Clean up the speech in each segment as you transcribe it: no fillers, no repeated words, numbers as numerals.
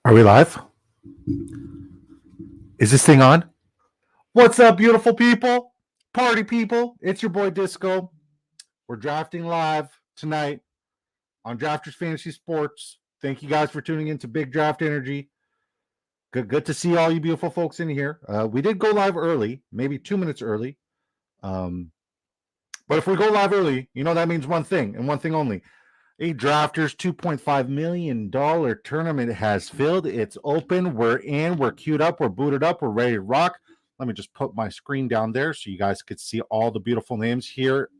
Are we live? Is this thing on? What's up, beautiful people? Party people. It's your boy Disco. We're drafting live tonight on Drafters Fantasy Sports. Thank you guys for tuning in to Big Draft Energy. Good to see all you beautiful folks in here. We did go live early, maybe 2 minutes early. But if we go live early, you know that means one thing and one thing only. A Drafters $2.5 million tournament has filled. It's open. We're in. We're queued up. We're booted up. We're ready to rock. Let me just put my screen down there so you guys could see all the beautiful names here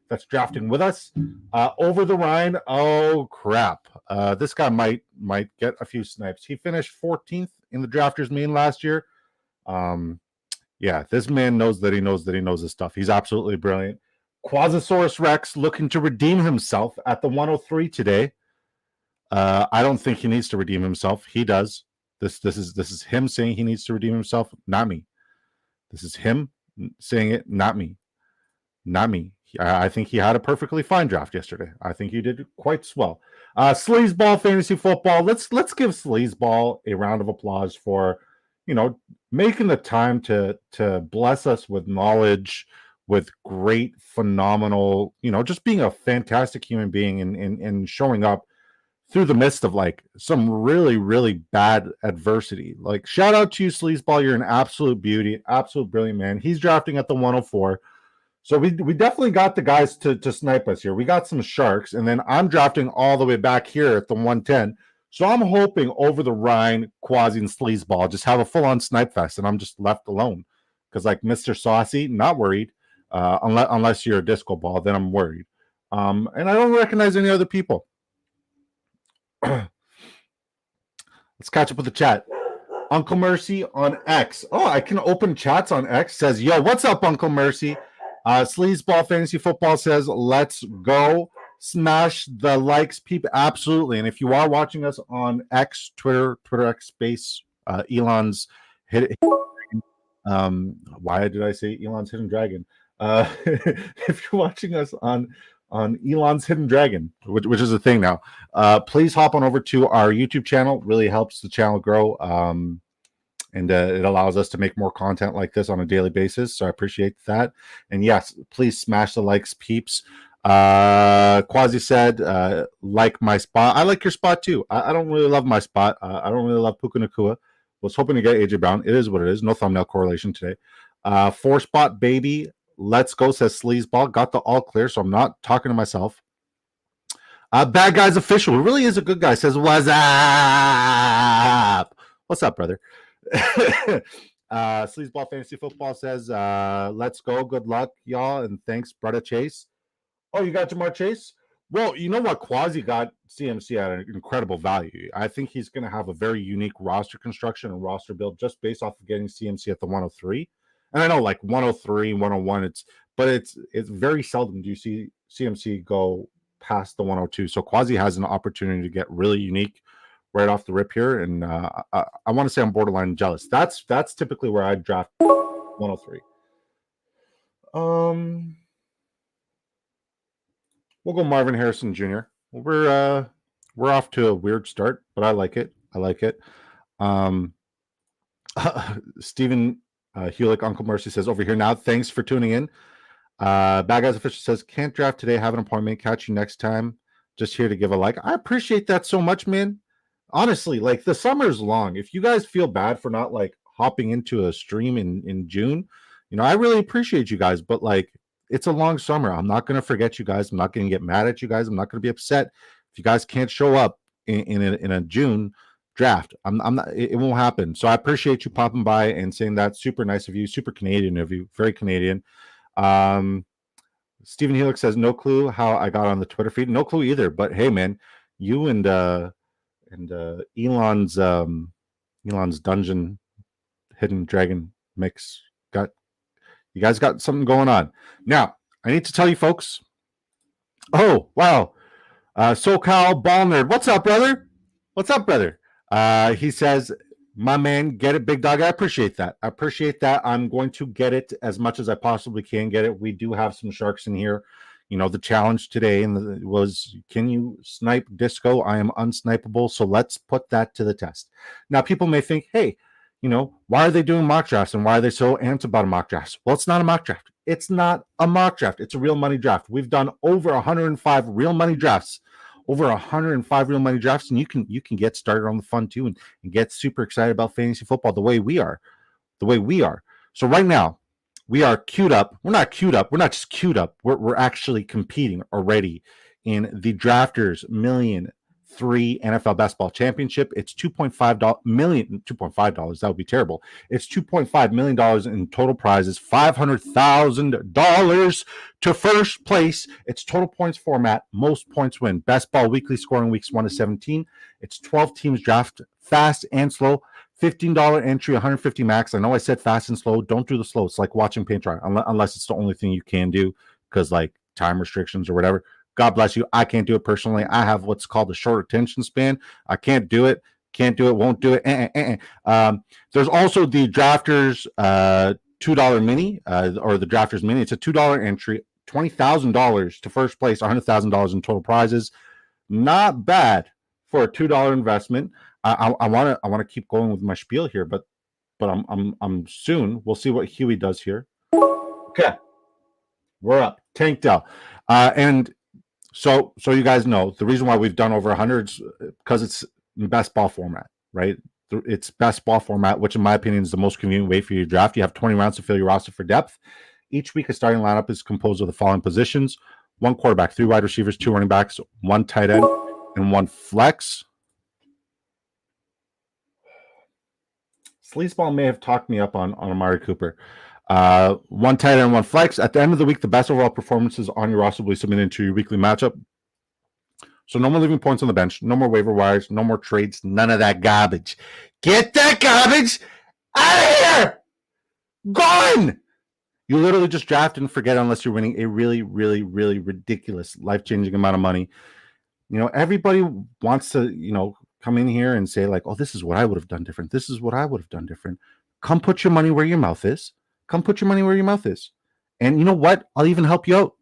that's drafting with us. Over the Rhine. Oh, crap. This guy might get a few snipes. He finished 14th in the Drafters main last year. Yeah, this man knows that he knows his stuff. He's absolutely brilliant. Quasasaurus Rex looking to redeem himself at the 103 today. I don't think he needs to redeem himself. He does. This is him saying he needs to redeem himself, not me. This is him saying it, not me. Not me. I think he had a perfectly fine draft yesterday. I think he did quite swell. Sleazeball Fantasy Football. Let's give Sleazeball a round of applause for, making the time to bless us with knowledge, with great, phenomenal, just being a fantastic human being and showing up through the midst of like some really, really bad adversity. Like, shout out to you, Sleazeball. You're an absolute beauty, absolute brilliant man. He's drafting at the 104. So we definitely got the guys to snipe us here. We got some sharks, and then I'm drafting all the way back here at the 110. So I'm hoping Over the Rhine, Quasi, and Sleazeball just have a full-on snipe fest, and I'm just left alone. Because like Mr. Saucy, not worried. Unless you're a disco ball, then I'm worried. And I don't recognize any other people. Let's catch up with the chat. Uncle Mercy on X. Oh, I can open chats on X. Says, yo, what's up, Uncle Mercy? Sleazeball Fantasy Football says, let's go. Smash the likes, people. Absolutely. And if you are watching us on X, Twitter X space, Elon's hidden. Why did I say Elon's Hidden Dragon? If you're watching us on Elon's Hidden Dragon, which is a thing now, please hop on over to our YouTube channel. It really helps the channel grow, and it allows us to make more content like this on a daily basis. So I appreciate that. And yes, please smash the likes, peeps. Quasi said, like my spot. I like your spot too. I don't really love my spot. I don't really love Puka Nakua. Was hoping to get AJ Brown. It is what it is. No thumbnail correlation today. 4-spot baby. Let's go, says Sleazeball. Got the all clear, so I'm not talking to myself. Bad Guys Official. It really is a good guy. Says, what's up? What's up, brother? Sleazeball Fantasy Football says, let's go. Good luck, y'all. And thanks, brother Chase. Oh, you got Jamar Chase? Well, you know what? Quasi got CMC at an incredible value. I think he's going to have a very unique roster construction and roster build just based off of getting CMC at the 103. And I know like 103, 101, it's very seldom do you see CMC go past the 102. So Quasi has an opportunity to get really unique right off the rip here. And I want to say I'm borderline jealous. That's typically where I draft 103. We'll go Marvin Harrison Jr. We're off to a weird start, but I like it. Stephen Hewlick, Uncle Mercy says, over here now. Thanks for tuning in. Bad Guys Official says, can't draft today. Have an appointment. Catch you next time. Just here to give a like. I appreciate that so much, man. Honestly, like the summer's long. If you guys feel bad for not like hopping into a stream in June, I really appreciate you guys, but like, it's a long summer. I'm not going to forget you guys. I'm not going to get mad at you guys. I'm not going to be upset if you guys can't show up in a June draft. I'm not. It won't happen. So I appreciate you popping by and saying that. Super nice of you. Super Canadian of you. Very Canadian. Stephen Helix says, no clue how I got on the Twitter feed. No clue either. But hey, man, you and Elon's Dungeon Hidden Dragon mix you guys got something going on. Now, I need to tell you folks. Oh, wow. SoCal Ball Nerd. What's up, brother? He says, my man, get it, big dog. I appreciate that. I'm going to get it as much as I possibly can get it. We do have some sharks in here. The challenge today was, can you snipe Disco? I am unsnipeable. So let's put that to the test. Now, people may think, hey, why are they doing mock drafts and why are they so amped about a mock draft? Well, it's not a mock draft. It's not a mock draft. It's a real money draft. We've done over 105 real money drafts. Over 105 real money drafts, and you can get started on the fun too and get super excited about fantasy football the way we are. So right now, we are queued up. We're not queued up. We're not just queued up. We're actually competing already in the Drafters Million 3 NFL Basketball Championship. It's $2.5 million. $2.5. That would be terrible. It's $2.5 million in total prizes. $500,000 to first place. It's total points format. Most points win. Best ball weekly scoring weeks 1 to 17. It's 12 teams draft fast and slow. $15 entry, 150 max. I know I said fast and slow. Don't do the slow. It's like watching paint dry, unless it's the only thing you can do because like time restrictions or whatever. God bless you. I can't do it personally. I have what's called a short attention span. I can't do it. Won't do it. There's also the Drafters $2 mini or the Drafters mini. It's a $2 entry, $20,000 to first place, $100,000 in total prizes. Not bad for a $2 investment. I want to keep going with my spiel here, but I'm soon. We'll see what Huey does here. Okay, we're up. Tank Dell, and so you guys know the reason why we've done over 100 is because it's in best ball format, right? It's best ball format, which in my opinion is the most convenient way for you to draft. You have 20 rounds to fill your roster for depth. Each week, a starting lineup is composed of the following positions: 1 quarterback, 3 wide receivers, 2 running backs, 1 tight end, and 1 flex. Sleazeball may have talked me up on Amari Cooper. 1 tight end, 1 flex. At the end of the week, the best overall performances on your roster will be submitted into your weekly matchup. So no more leaving points on the bench, no more waiver wires, no more trades, none of that garbage. Get that garbage out of here! Gone! You literally just draft and forget unless you're winning a really, really, really ridiculous, life-changing amount of money. Everybody wants to, come in here and say like, oh, this is what I would have done different. This is what I would have done different. Come put your money where your mouth is. And you know what? I'll even help you out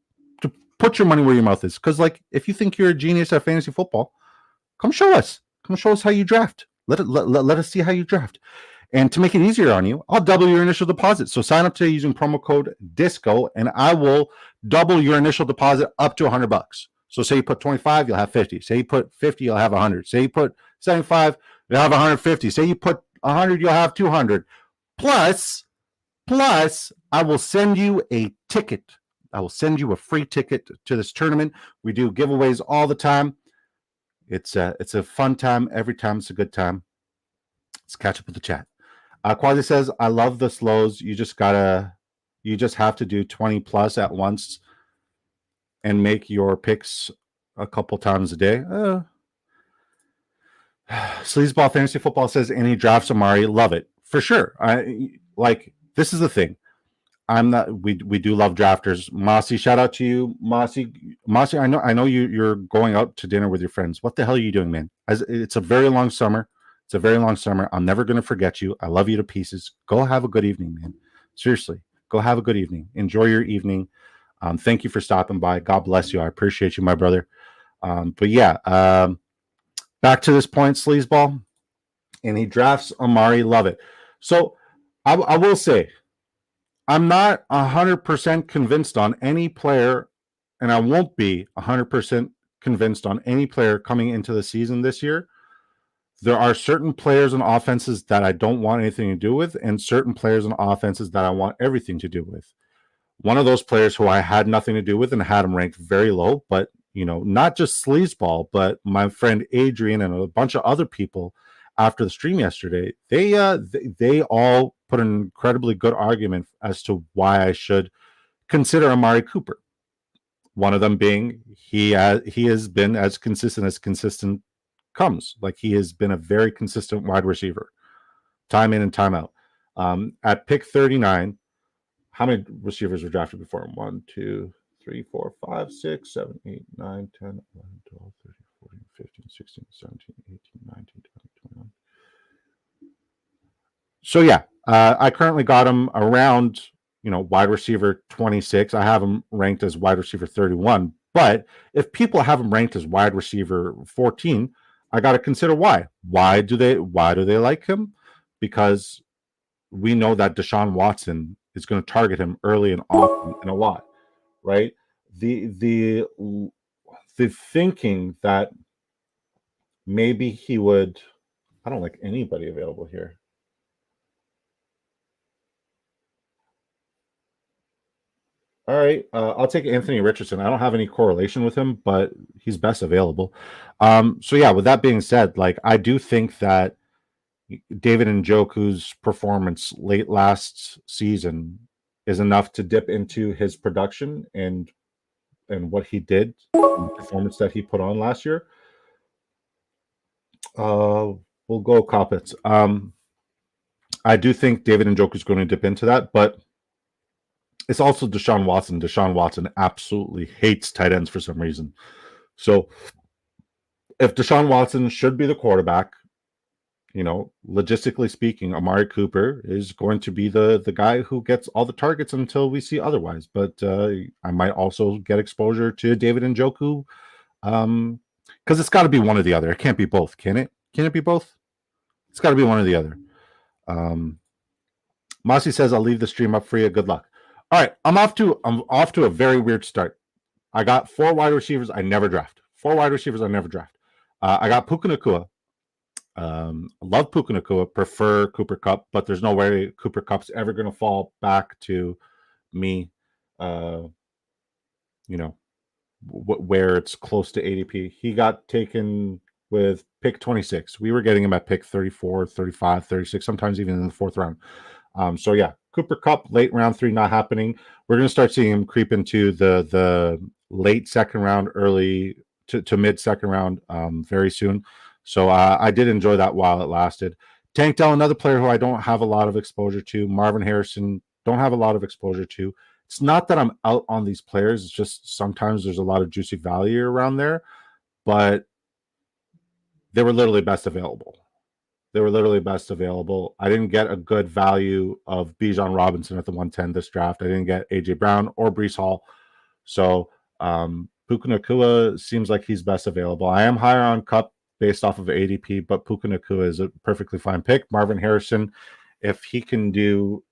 to put your money where your mouth is. Because like, if you think you're a genius at fantasy football, come show us. Come show us how you draft. Let us see how you draft. And to make it easier on you, I'll double your initial deposit. So sign up today using promo code DISCO, and I will double your initial deposit up to $100. So say you put 25, you'll have 50. Say you put 50, you'll have 100. Say you put 75, you'll have 150. Say you put 100, you'll have 200. Plus, I will send you a ticket. I will send you a free ticket to this tournament. We do giveaways all the time. It's a fun time. Every time it's a good time. Let's catch up with the chat. Quasi says, I love the slows. You just have to do 20 plus at once and make your picks a couple times a day. Sleazeball Fantasy Football says, any drafts Amari, love it for sure. This is the thing. We do love drafters. Mossy, shout out to you, Mossy. I know you're going out to dinner with your friends. What the hell are you doing, man? It's a very long summer. I'm never going to forget you. I love you to pieces. Go have a good evening, man. Seriously, go have a good evening. Enjoy your evening. Thank you for stopping by. God bless you. I appreciate you, my brother. But yeah, back to this point, Sleazeball. And he drafts Amari. Love it. So I will say, I'm not 100% convinced on any player, and I won't be 100% convinced on any player coming into the season this year. There are certain players and offenses that I don't want anything to do with, and certain players and offenses that I want everything to do with. One of those players who I had nothing to do with and had him ranked very low, but not just Sleazeball, but my friend Adrian and a bunch of other people after the stream yesterday, they all put an incredibly good argument as to why I should consider Amari Cooper. One of them being he has been as consistent comes. Like, he has been a very consistent wide receiver, time in and time out. At pick 39, how many receivers were drafted before him? 1, 2, 3, 4, 5, 6, 7, 8, 9, 10, 11, 12, 13, 14, 15, 16, 17, 18, 19, 20, 21. So yeah, I currently got him around wide receiver 26. I have him ranked as wide receiver 31. But if people have him ranked as wide receiver 14, I got to consider why. Why do they like him? Because we know that Deshaun Watson is going to target him early and often and a lot, right? The thinking that maybe he would. I don't like anybody available here. All right, I'll take Anthony Richardson. I don't have any correlation with him, but he's best available. So yeah, with that being said, like I do think that David Njoku's performance late last season is enough to dip into his production and what he did, the performance that he put on last year. We'll go Coppets. I do think David Njoku is going to dip into that, but it's also Deshaun Watson. Deshaun Watson absolutely hates tight ends for some reason. So if Deshaun Watson should be the quarterback, logistically speaking, Amari Cooper is going to be the guy who gets all the targets until we see otherwise. But I might also get exposure to David Njoku, because it's got to be one or the other. It can't be both, can it? Can it be both? It's got to be one or the other. Mossy says, "I'll leave the stream up for you. Good luck." All right, I'm off to a very weird start. I got 4 wide receivers I never draft. 4 wide receivers I never draft. I got Puka Nacua. Love Puka Nacua, prefer Cooper Kupp, but there's no way Cooper Kupp's ever going to fall back to me, where it's close to ADP. He got taken with pick 26. We were getting him at pick 34, 35, 36, sometimes even in the 4th round. So yeah, Cooper Kupp, late round 3, not happening. We're going to start seeing him creep into the late 2nd round, early to mid 2nd round very soon. So I did enjoy that while it lasted. Tank Dell, another player who I don't have a lot of exposure to. Marvin Harrison, don't have a lot of exposure to. It's not that I'm out on these players. It's just sometimes there's a lot of juicy value around there. But they were literally best available. I didn't get a good value of Bijan Robinson at the 110 this draft. I didn't get A.J. Brown or Breece Hall. So Puka Nacua seems like he's best available. I am higher on Kupp based off of ADP, but Puka Nacua is a perfectly fine pick. Marvin Harrison, if he can do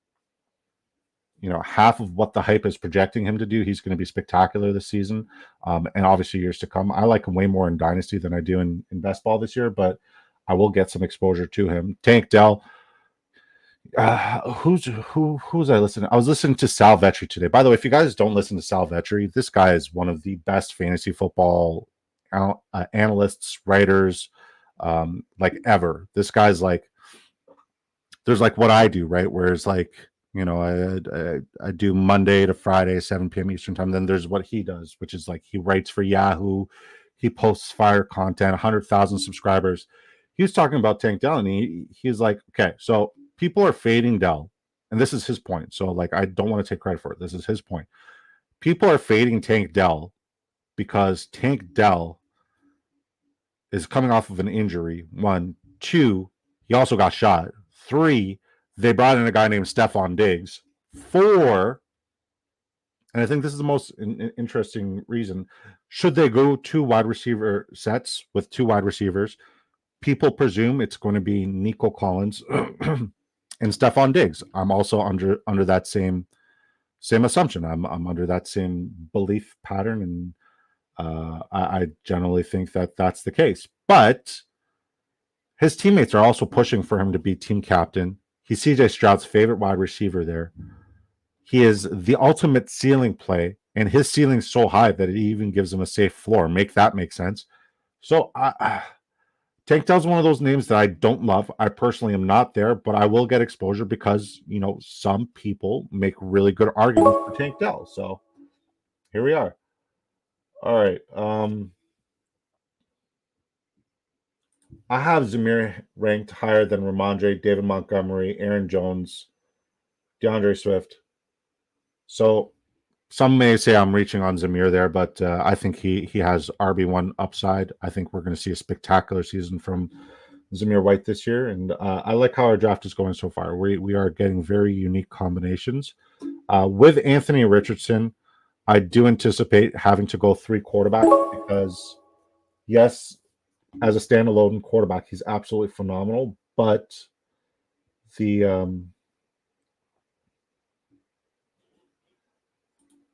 half of what the hype is projecting him to do, he's going to be spectacular this season, and obviously years to come. I like him way more in Dynasty than I do in best ball this year, but I will get some exposure to him. Tank Dell, who's I listening? I was listening to Sal Vetri today. By the way, if you guys don't listen to Sal Vetri, this guy is one of the best fantasy football analysts, writers, like ever. This guy's like, there's like what I do, right? Whereas like, I do Monday to Friday, 7 p.m. Eastern time. Then there's what he does, which is like he writes for Yahoo. He posts fire content, 100,000 subscribers. He was talking about Tank Dell, and he's like, okay, so people are fading Dell, and this is his point. So like, I don't want to take credit for it. This is his point. People are fading Tank Dell because Tank Dell is coming off of an injury. 1, 2, he also got shot. 3, they brought in a guy named Stephon Diggs. 4, and I think this is the most interesting reason, should they go 2 wide receiver sets with 2 wide receivers, people presume it's going to be Nico Collins and Stephon Diggs. I'm also under that same assumption. I'm under that same belief pattern, and I generally think that that's the case. But his teammates are also pushing for him to be team captain. He's CJ Stroud's favorite wide receiver there. He is the ultimate ceiling play, and his ceiling's so high that it even gives him a safe floor. Make that make sense. So Tank Dell's one of those names that I don't love. I personally am not there, but I will get exposure because, some people make really good arguments for Tank Dell. So here we are. All right. I have Zamir ranked higher than Ramondre, David Montgomery, Aaron Jones, DeAndre Swift. So some may say I'm reaching on Zamir there, but I think he has RB1 upside. I think we're going to see a spectacular season from Zamir White this year, and I like how our draft is going so far. We are getting very unique combinations. With Anthony Richardson, I do anticipate having to go 3 quarterbacks because, yes, as a standalone quarterback, he's absolutely phenomenal. But the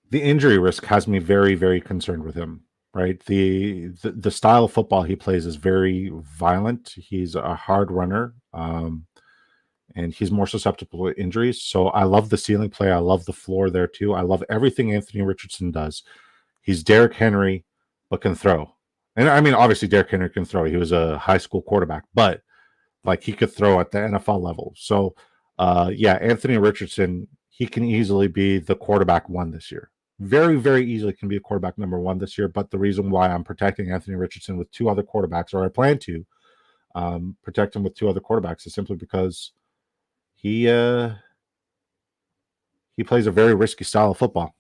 the injury risk has me very, very concerned with him. Right, the style of football he plays is very violent. He's a hard runner, and he's more susceptible to injuries. So I love the ceiling play. I love the floor there too. I love everything Anthony Richardson does. He's Derrick Henry, but can throw. And I mean, obviously, Derrick Henry can throw. He was a high school quarterback, but like he could throw at the NFL level. So, yeah, Anthony Richardson, he can easily be the quarterback one this year. Very, very easily can be a quarterback number one this year. But the reason why I'm protecting Anthony Richardson with 2 other quarterbacks, or I plan to protect him with 2 other quarterbacks, is simply because he he plays a very risky style of football.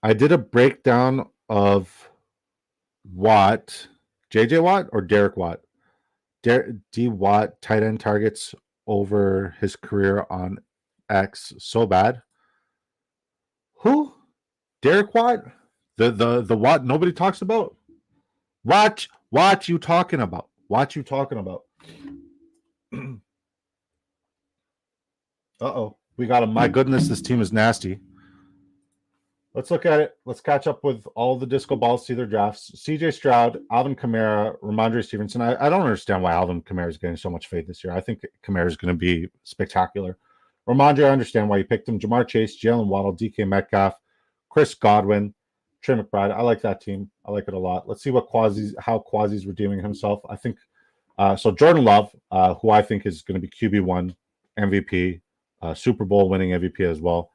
I did a breakdown of Watt, JJ Watt or Derek Watt? D Watt tight end targets over his career on X so bad. Who? Derek Watt? The Watt nobody talks about? Watch you talking about. Watch you talking about. Uh-oh. We got him. My goodness, this team is nasty. Let's look at it. Let's catch up with all the disco balls to their drafts. CJ Stroud, Alvin Kamara, Ramondre Stevenson. I don't understand why Alvin Kamara is getting so much faith this year. I think Kamara is going to be spectacular. Ramondre, I understand why you picked him. Jamar Chase, Jalen Waddle, DK Metcalf, Chris Godwin, Trey McBride. I like that team. I like it a lot. Let's see how Quasi's redeeming himself. I think so. Jordan Love, who I think is going to be QB1 MVP, Super Bowl winning MVP as well.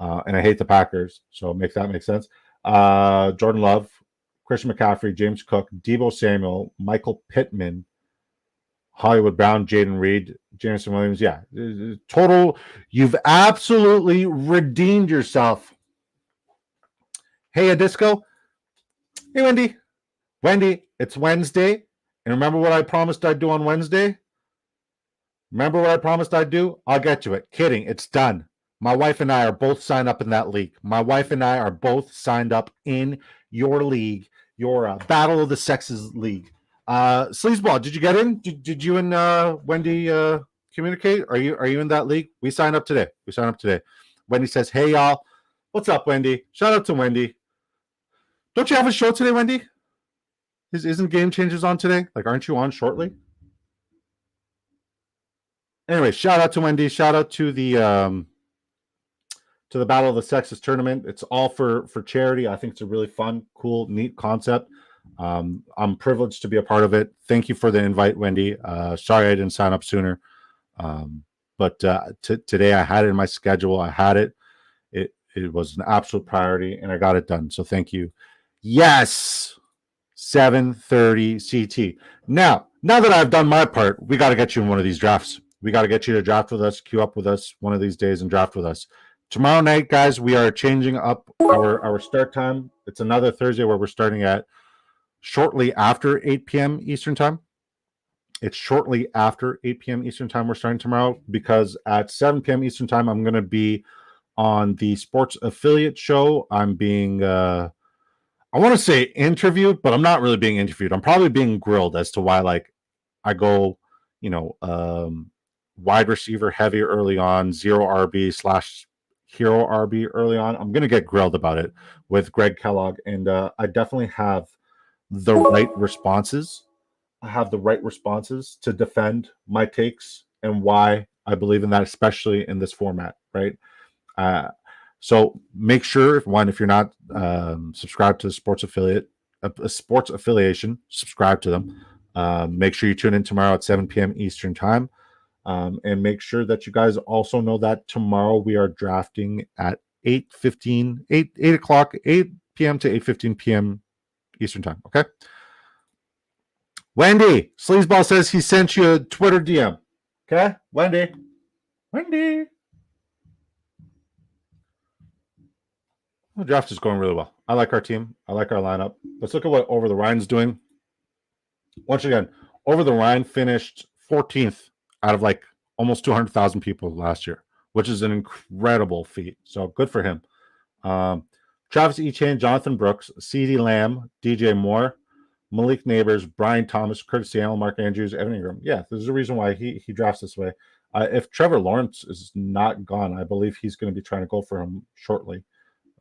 And I hate the Packers, so make that make sense. Jordan Love, Christian McCaffrey, James Cook, Deebo Samuel, Michael Pittman, Hollywood Brown, Jaden Reed, Jameson Williams. Yeah, total. You've absolutely redeemed yourself. Hey, Adisco. Hey, Wendy. Wendy, it's Wednesday. And remember what I promised I'd do on Wednesday? Remember what I promised I'd do? I'll get to it. Kidding. It's done. My wife and I are both signed up in that league. My wife and I are both signed up in your league, your Battle of the Sexes league. Sleazeball, did you get in? Did you and Wendy communicate? Are you in that league? We signed up today. Wendy says, "Hey y'all, what's up, Wendy?" Shout out to Wendy. Don't you have a show today, Wendy? Isn't Game Changers on today? Like, aren't you on shortly? Anyway, shout out to Wendy. Shout out to the Battle of the Sexes tournament. It's all for charity. I think it's a really fun, cool, neat concept. I'm privileged to be a part of it. Thank you for the invite, Wendy. Sorry I didn't sign up sooner. But today I had it in my schedule. I had it. It was an absolute priority, and I got it done. So thank you. Yes, 7:30 CT. Now that I've done my part, we got to get you in one of these drafts. We got to get you to draft with us, queue up with us one of these days, and draft with us. Tomorrow night, guys, we are changing up our start time. It's another Thursday where we're starting at shortly after 8 p.m. Eastern time. It's shortly after 8 p.m. Eastern time we're starting tomorrow, because at 7 p.m. Eastern time, I'm going to be on the Sports Affiliate Show. I'm being, I want to say interviewed, but I'm not really being interviewed. I'm probably being grilled as to why, like, I go, wide receiver heavy early on, zero RB / hero RB early on. I'm going to get grilled about it with Greg Kellogg, and I definitely have the right responses. I have the right responses to defend my takes and why I believe in that, especially in this format, right? So make sure, if you're not subscribed to the sports affiliate, a sports affiliation, subscribe to them. Make sure you tune in tomorrow at 7 p.m. Eastern time. And make sure that you guys also know that tomorrow we are drafting at 8 o'clock, 8 p.m. to 8:15 p.m. Eastern time. Okay. Wendy, Sleazeball says he sent you a Twitter DM. Okay, Wendy. The draft is going really well. I like our team. I like our lineup. Let's look at what Over the Rhine's doing. Once again, Over the Rhine finished 14th out of like almost 200,000 people last year, which is an incredible feat. So good for him. Travis Etienne, Jonathan Brooks, CeeDee Lamb, DJ Moore, Malik Neighbors, Brian Thomas, Curtis Samuel, Mark Andrews, Evan Ingram. Yeah, there's a reason why he drafts this way. If Trevor Lawrence is not gone, I believe he's going to be trying to go for him shortly.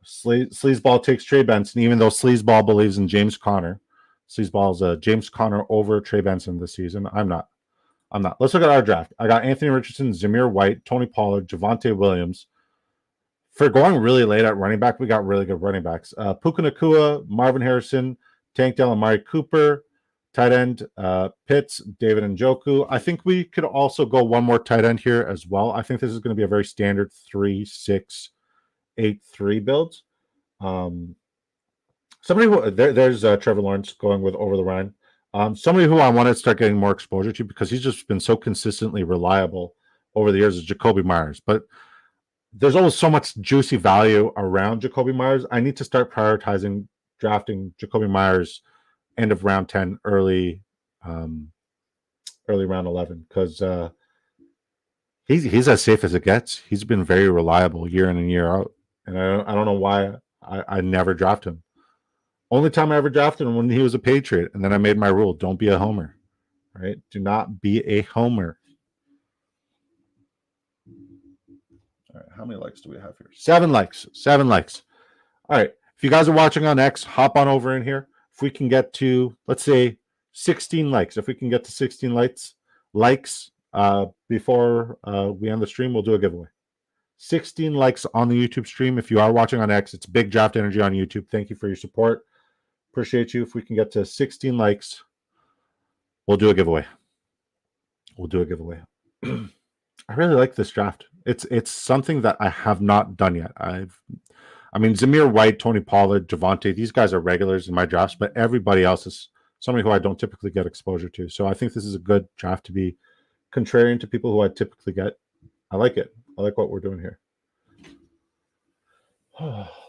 Sleazeball takes Trey Benson, even though Sleazeball believes in James Conner. Sleazeball is a James Conner over Trey Benson this season. I'm not. Let's look at our draft. I got Anthony Richardson, Zamir White, Tony Pollard, Javonte Williams. For going really late at running back, we got really good running backs. Puka Nacua, Marvin Harrison, Tank Dell, Amari Cooper, tight end, Pitts, David Njoku. I think we could also go one more tight end here as well. I think this is going to be a very standard 3-6-8-3 build. There's Trevor Lawrence going with Over the Rhine. Somebody who I want to start getting more exposure to because he's just been so consistently reliable over the years is Jakobi Meyers. But there's always so much juicy value around Jakobi Meyers. I need to start prioritizing drafting Jakobi Meyers end of round 10, early round 11, because he's as safe as it gets. He's been very reliable year in and year out, and I don't know why I never draft him. Only time I ever drafted him when he was a Patriot, and then I made my rule: don't be a homer. Right? Do not be a homer. All right, how many likes do we have here? 7 likes. 7 likes. All right. If you guys are watching on X, hop on over in here. If we can get to, let's say, 16 likes. If we can get to 16 likes before we end the stream, we'll do a giveaway. 16 likes on the YouTube stream. If you are watching on X, it's Big Draft Energy on YouTube. Thank you for your support. Appreciate you. If we can get to 16 likes, we'll do a giveaway. I really like this draft. It's something that I have not done yet. Zamir White, Tony Pollard, Javonte, these guys are regulars in my drafts, but everybody else is somebody who I don't typically get exposure to. So I think this is a good draft to be contrarian to people who I typically get. I like it. I like what we're doing here.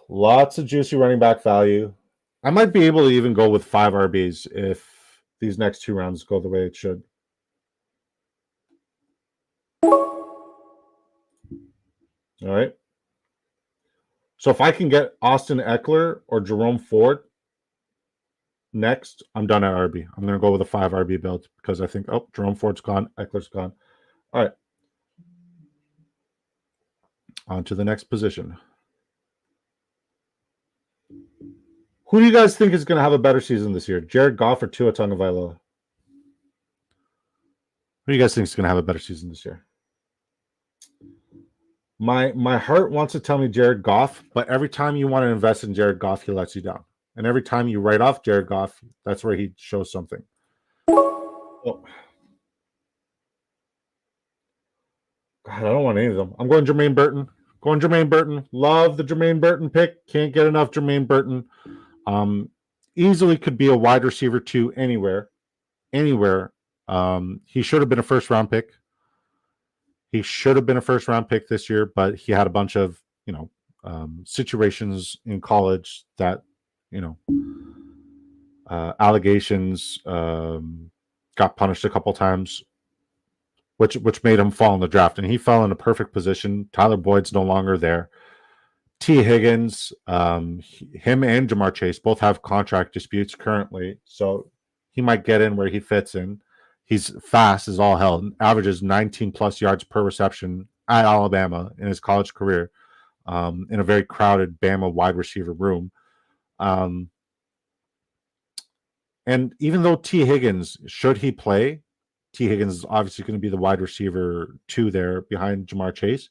Lots of juicy running back value. I might be able to even go with 5 RBs if these next 2 rounds go the way it should. All right. So if I can get Austin Eckler or Jerome Ford next, I'm done at RB. I'm going to go with a 5 RB build because I think, Jerome Ford's gone, Eckler's gone. All right. On to the next position. Who do you guys think is going to have a better season this year? Jared Goff or Tua Tagovailoa? Who do you guys think is going to have a better season this year? My heart wants to tell me Jared Goff, but every time you want to invest in Jared Goff, he lets you down. And every time you write off Jared Goff, that's where he shows something. Oh. God, I don't want any of them. I'm going Jermaine Burton. Love the Jermaine Burton pick. Can't get enough Jermaine Burton. Easily could be a wide receiver 2 anywhere. He should have been a first-round pick. This year, but he had a bunch of, situations in college that, allegations, got punished a couple times, which made him fall in the draft, and he fell in a perfect position. Tyler Boyd's no longer there. T. Higgins, him and Jamar Chase both have contract disputes currently, so he might get in where he fits in. He's fast as all hell, averages 19 plus yards per reception at Alabama in his college career, in a very crowded Bama wide receiver room. And even though T. Higgins, should he play, T. Higgins is obviously going to be the wide receiver 2 there behind Jamar Chase.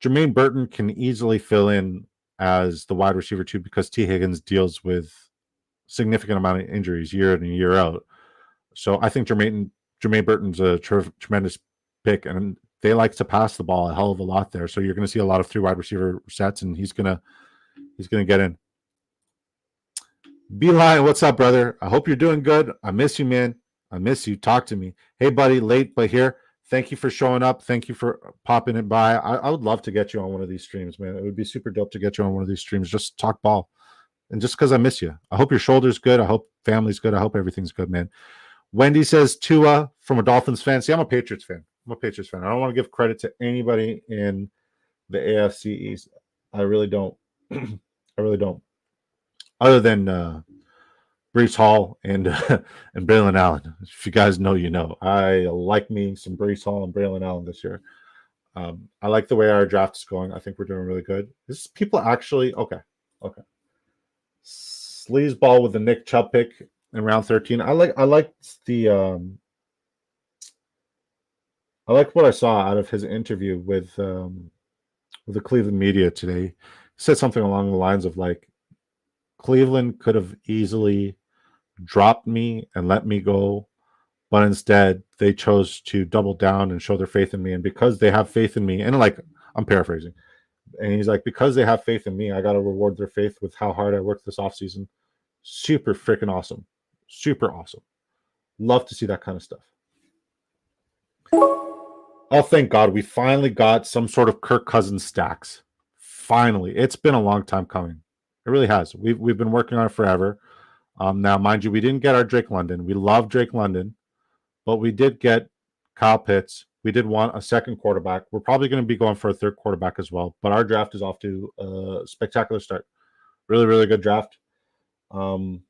Jermaine Burton can easily fill in as the wide receiver 2 because T. Higgins deals with significant amount of injuries year in and year out. So I think Jermaine Burton's a tremendous pick, and they like to pass the ball a hell of a lot there. So you're going to see a lot of 3 wide receiver sets, and he's gonna get in. Beeline, what's up, brother? I hope you're doing good. I miss you, man. I miss you. Talk to me. Hey, buddy, late but here. Thank you for showing up. Thank you for popping it by. I would love to get you on one of these streams, man. It would be super dope to get you on one of these streams. Just talk ball. And just because I miss you. I hope your shoulder's good. I hope family's good. I hope everything's good, man. Wendy says Tua from a Dolphins fan. See, I'm a Patriots fan. I'm a Patriots fan. I don't want to give credit to anybody in the AFC East. I really don't. I really don't. Other than Brees Hall and and Braylon Allen. If you guys know, you know. I like me some Brees Hall and Braylon Allen this year. I like the way our draft is going. I think we're doing really good. This people actually okay. Sleaze ball with the Nick Chubb pick in round 13. I like the I like what I saw out of his interview with the Cleveland media today. He said something along the lines of like Cleveland could have easily dropped me and let me go, but instead they chose to double down and show their faith in me. And because they have faith in me, and like I'm paraphrasing, and he's like, because they have faith in me, I got to reward their faith with how hard I worked this offseason. Super freaking awesome. Super awesome. Love to see that kind of stuff. Oh, thank God. We finally got some sort of Kirk Cousins stacks. Finally. It's been a long time coming. It really has. We've been working on it forever. Now, mind you, we didn't get our Drake London. We love Drake London, but we did get Kyle Pitts. We did want a second quarterback. We're probably going to be going for a third quarterback as well. But our draft is off to a spectacular start. Really, really good draft. And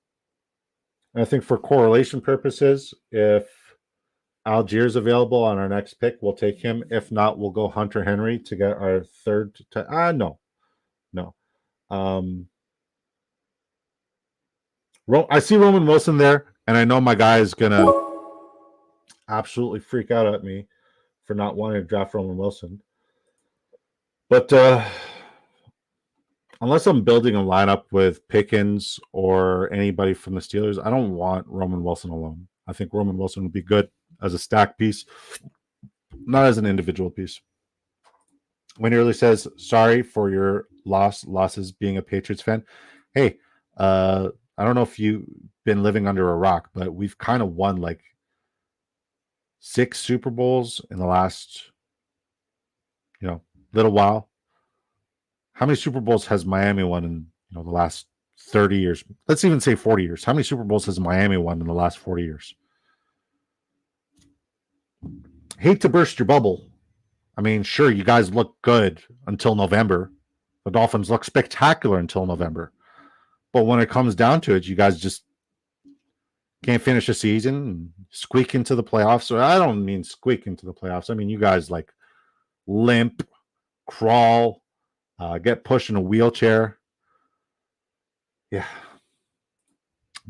I think for correlation purposes, if Algiers available on our next pick, we'll take him. If not, we'll go Hunter Henry to get our third. No. I see Roman Wilson there, and I know my guy is gonna absolutely freak out at me for not wanting to draft Roman Wilson. But unless I'm building a lineup with Pickens or anybody from the Steelers, I don't want Roman Wilson alone. I think Roman Wilson would be good as a stack piece, not as an individual piece. When he really says, sorry for your losses being a Patriots fan. Hey, I don't know if you've been living under a rock, but we've kind of won like 6 Super Bowls in the last, little while. How many Super Bowls has Miami won in the last 30 years? Let's even say 40 years. How many Super Bowls has Miami won in the last 40 years? Hate to burst your bubble. I mean, sure, you guys look good until November. The Dolphins look spectacular until November. But when it comes down to it, you guys just can't finish the season and squeak into the playoffs. So I don't mean squeak into the playoffs. I mean, you guys like limp, crawl, get pushed in a wheelchair. Yeah.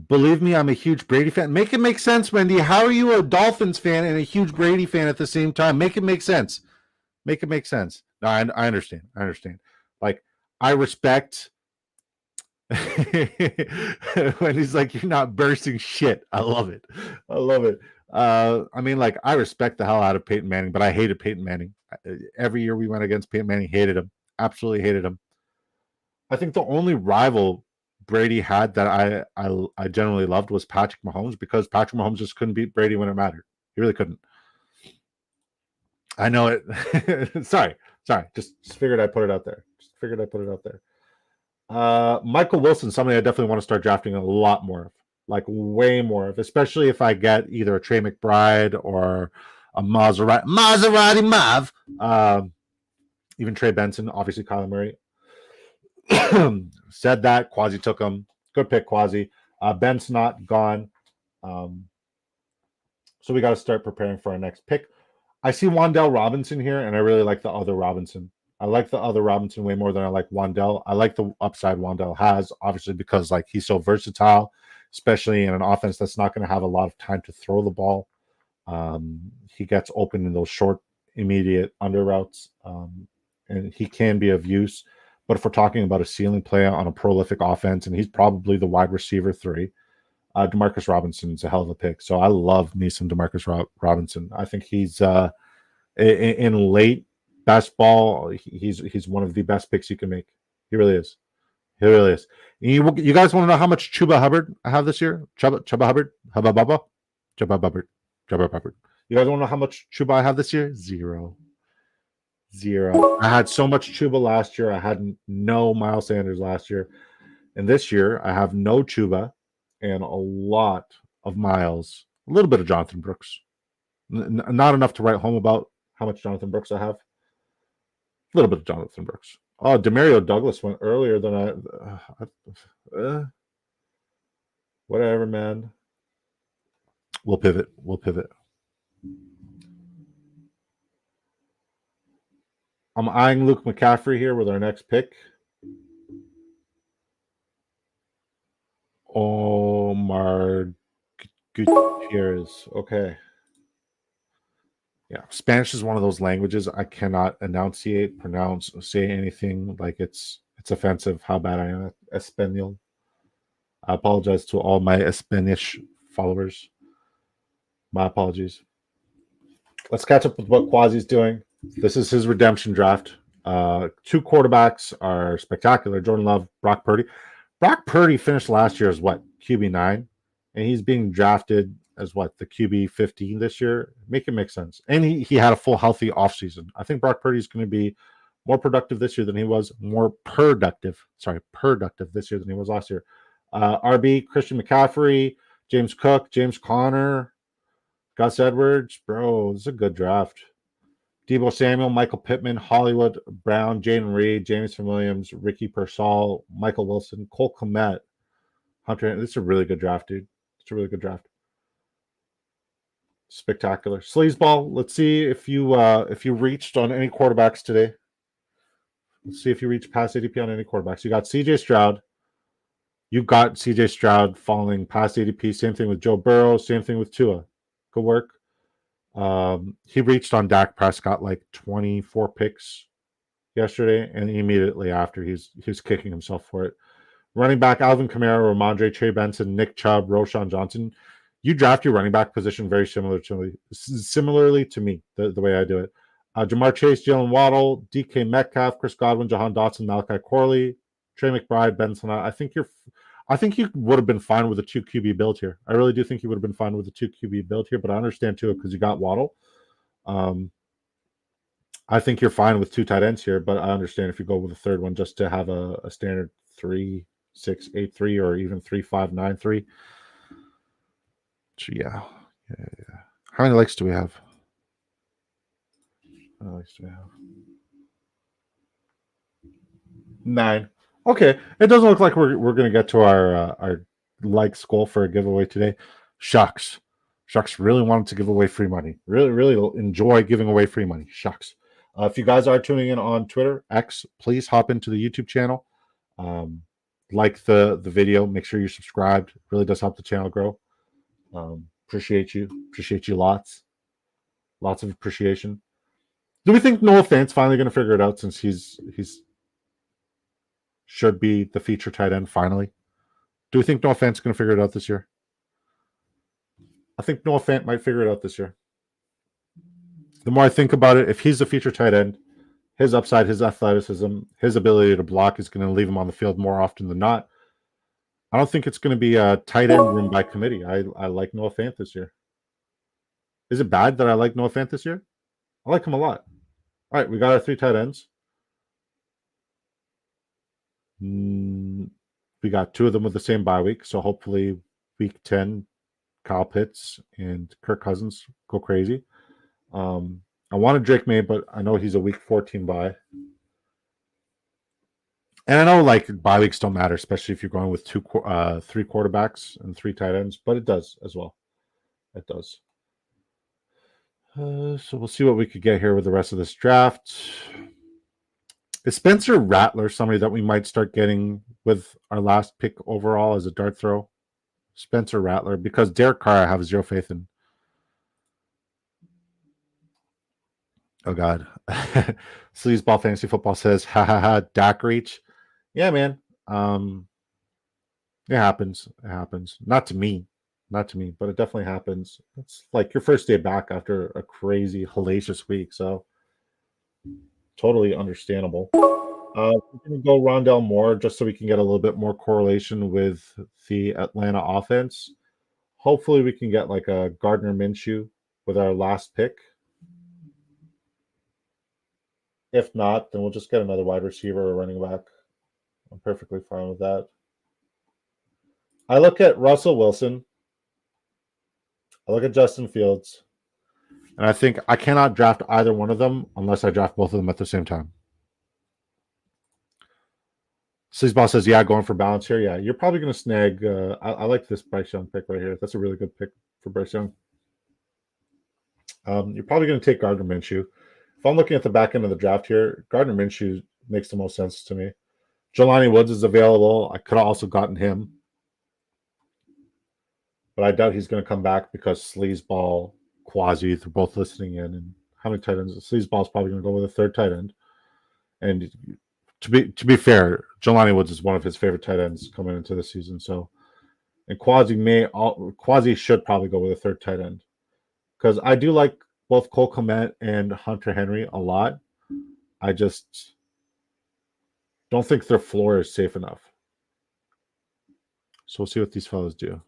Believe me, I'm a huge Brady fan. Make it make sense, Wendy. How are you a Dolphins fan and a huge Brady fan at the same time? Make it make sense. Make it make sense. No, I understand. I understand. Like, I respect when he's like, you're not bursting shit. I love it. I love it. I mean, like, I respect the hell out of Peyton Manning, but I hated Peyton Manning. Every year we went against Peyton Manning, hated him. Absolutely hated him. I think the only rival Brady had that I generally loved was Patrick Mahomes, because Patrick Mahomes just couldn't beat Brady when it mattered. He really couldn't. I know it. Sorry. Just figured I'd put it out there. Michael Wilson, somebody I definitely want to start drafting a lot more of, like way more of, especially if I get either a Trey McBride or a Maserati Mav. Even Trey Benson, obviously Kyler Murray. Said that. Quasi took him. Good pick, Quasi. Ben's not gone. So we got to start preparing for our next pick. I see Wan'Dale Robinson here, and I really like the other Robinson. I like the other Robinson way more than I like Wan'Dale. I like the upside Wan'Dale has, obviously, because like he's so versatile, especially in an offense that's not going to have a lot of time to throw the ball. He gets open in those short, immediate under routes, and he can be of use. But if we're talking about a ceiling player on a prolific offense, and he's probably the wide receiver 3, Demarcus Robinson's a hell of a pick. So I love me some Demarcus Robinson. I think he's in late best ball. He's one of the best picks you can make. He really is. He really is. You guys want to know how much Chuba Hubbard I have this year? Chuba Hubbard? Chuba Hubbard. You guys want to know how much Chuba I have this year? Zero. I had so much Chuba last year. I had no Miles Sanders last year. And this year, I have no Chuba and a lot of Miles A little bit of Jonathan Brooks. Not enough to write home about how much Jonathan Brooks I have. A little bit of Jonathan Brooks. Oh, Demario Douglas went earlier than whatever, man. We'll pivot. I'm eyeing Luke McCaffrey here with our next pick. Omar Gutierrez. Okay. Yeah, Spanish is one of those languages I cannot enunciate, pronounce, say anything like it's offensive how bad I am at Espanol. I apologize to all my Spanish followers. My apologies. Let's catch up with what Quasi's doing. This is his redemption draft. 2 quarterbacks are spectacular. Jordan Love, Brock Purdy. Brock Purdy finished last year as what? QB9. And he's being drafted as what? The QB 15 this year? Make it make sense. And he had a full healthy offseason. I think Brock Purdy is going to be more productive this year than he was. More productive this year than he was last year. RB, Christian McCaffrey, James Cook, James Conner, Gus Edwards. Bro, this is a good draft. Deebo Samuel, Michael Pittman, Hollywood Brown, Jaden Reed, Jameson Williams, Ricky Pearsall, Michael Wilson, Cole Kmet, Hunter. This is a really good draft, dude. It's a really good draft. Spectacular. Sleazeball, let's see if you reached on any quarterbacks today. Let's see if you reached past ADP on any quarterbacks. You got CJ Stroud. You got CJ Stroud falling past ADP. Same thing with Joe Burrow. Same thing with Tua. Good work. He reached on Dak Prescott like 24 picks yesterday, and immediately after he was kicking himself for it. Running back Alvin Kamara, Ramondre, Trey Benson, Nick Chubb, Roschon Johnson. You draft your running back position very similarly to me, the way I do it. Jamar Chase, Jalen Waddle, DK Metcalf, Chris Godwin, Jahan Dotson, Malachi Corley, Trey McBride, Ben Sinnott. I think you would have been fine with a 2 QB build here. I really do think you would have been fine with a 2 QB build here, but I understand too because you got Waddle. I think you're fine with 2 tight ends here, but I understand if you go with a third one just to have a standard 3-6-8-3 or even 3-5-9-3. So yeah. How many likes do we have? How many likes do we have? 9. Okay, it doesn't look like we're going to get to our likes goal for a giveaway today. Shucks really wanted to give away free money. Really enjoy giving away free money. Shucks. If you guys are tuning in on Twitter, X, please hop into the YouTube channel. Like the video. Make sure you're subscribed. It really does help the channel grow. Appreciate you lots of appreciation. Do we think Noah Fant's finally going to figure it out since he's should be the feature tight end finally? Do we think Noah Fant's going to figure it out this year? I think Noah Fant might figure it out this year. The more I think about it, if he's the feature tight end, his upside, his athleticism, his ability to block is going to leave him on the field more often than not. I don't think it's going to be a tight end room by committee. I like Noah Fant this year. Is it bad that I like Noah Fant this year? I like him a lot. All right, we got our 3 tight ends. We got 2 of them with the same bye week, so hopefully week 10, Kyle Pitts and Kirk Cousins go crazy. I wanted Drake May, but I know he's a week 14 bye. And I know like bye weeks don't matter, especially if you're going with 3 quarterbacks and 3 tight ends, but it does as well. It does. So we'll see what we could get here with the rest of this draft. Is Spencer Rattler somebody that we might start getting with our last pick overall as a dart throw? Spencer Rattler, because Derek Carr I have 0 faith in. Oh God. Sleazeball Fantasy Football says, Dak reach. Yeah, man. It happens. It happens. Not to me, but it definitely happens. It's like your first day back after a crazy hellacious week, so totally understandable. We're going to go Rondell Moore just so we can get a little bit more correlation with the Atlanta offense. Hopefully we can get like a Gardner Minshew with our last pick. If not, then we'll just get another wide receiver or running back. I'm perfectly fine with that. I look at Russell Wilson I look at Justin Fields, and I think I cannot draft either one of them unless I draft both of them at the same time. Sleazeball says, yeah, going for balance here. Yeah, you're probably going to snag. I like this Bryce Young pick right here. That's a really good pick for Bryce Young. You're probably going to take Gardner Minshew. If I'm looking at the back end of the draft here, Gardner Minshew makes the most sense to me. Jelani Woods is available. I could have also gotten him, but I doubt he's going to come back because Sleazeball, Quasi, they're both listening in. And how many tight ends? Sleazeball is probably going to go with a third tight end. And to be fair, Jelani Woods is one of his favorite tight ends coming into the season. So, and Quasi should probably go with a third tight end because I do like both Cole Kmet and Hunter Henry a lot. I just don't think their floor is safe enough. So we'll see what these fellas do.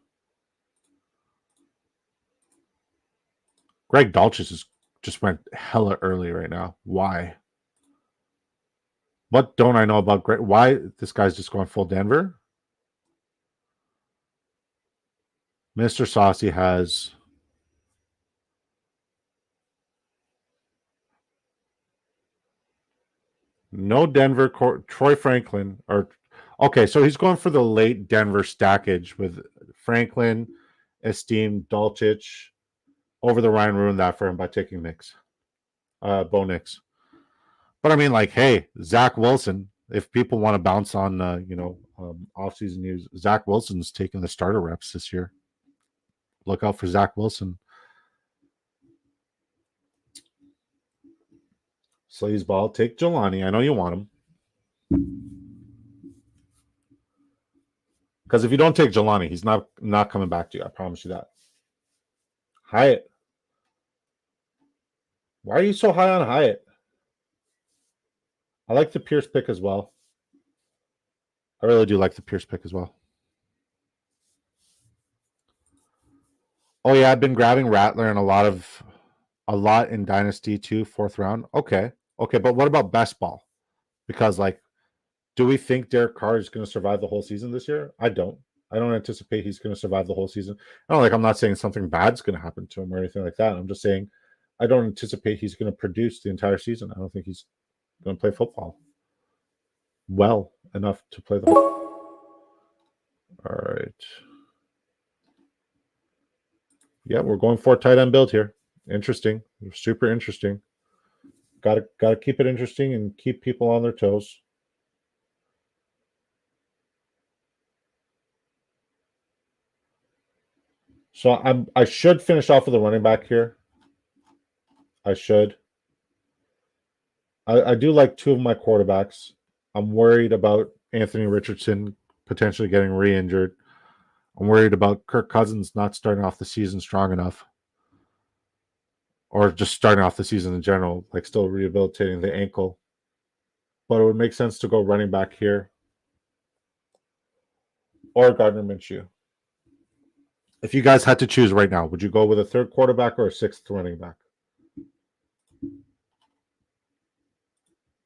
Greg Dulcich just went hella early right now. Why? What don't I know about Greg? Why this guy's just going full Denver? Mr. Saucy has no Denver. Troy Franklin or okay, so he's going for the late Denver stackage with Franklin, Esteem, Dulcich. Over the Ryan ruined that for him by taking Nix, Bo Nix. But I mean, like, hey, Zach Wilson. If people want to bounce on, offseason news, Zach Wilson's taking the starter reps this year. Look out for Zach Wilson. Sleazeball, take Jelani. I know you want him. Because if you don't take Jelani, he's not coming back to you. I promise you that. Hyatt. Why are you so high on Hyatt? I like the Pierce pick as well. I really do like the Pierce pick as well. Oh yeah, I've been grabbing Rattler and a lot in Dynasty too, 4th round. Okay, but what about best ball? Because do we think Derek Carr is going to survive the whole season this year? I don't. I don't anticipate he's going to survive the whole season. I'm not saying something bad's going to happen to him or anything like that. I'm just saying I don't anticipate he's going to produce the entire season. I don't think he's going to play football well enough to play the whole. All right. Yeah, we're going for a tight end build here. Interesting. Super interesting. Gotta keep it interesting and keep people on their toes. So I should finish off with a running back here. I should. I do like 2 of my quarterbacks. I'm worried about Anthony Richardson potentially getting re-injured. I'm worried about Kirk Cousins not starting off the season strong enough. Or just starting off the season in general, still rehabilitating the ankle. But it would make sense to go running back here. Or Gardner Minshew. If you guys had to choose right now, would you go with a 3rd quarterback or a 6th running back?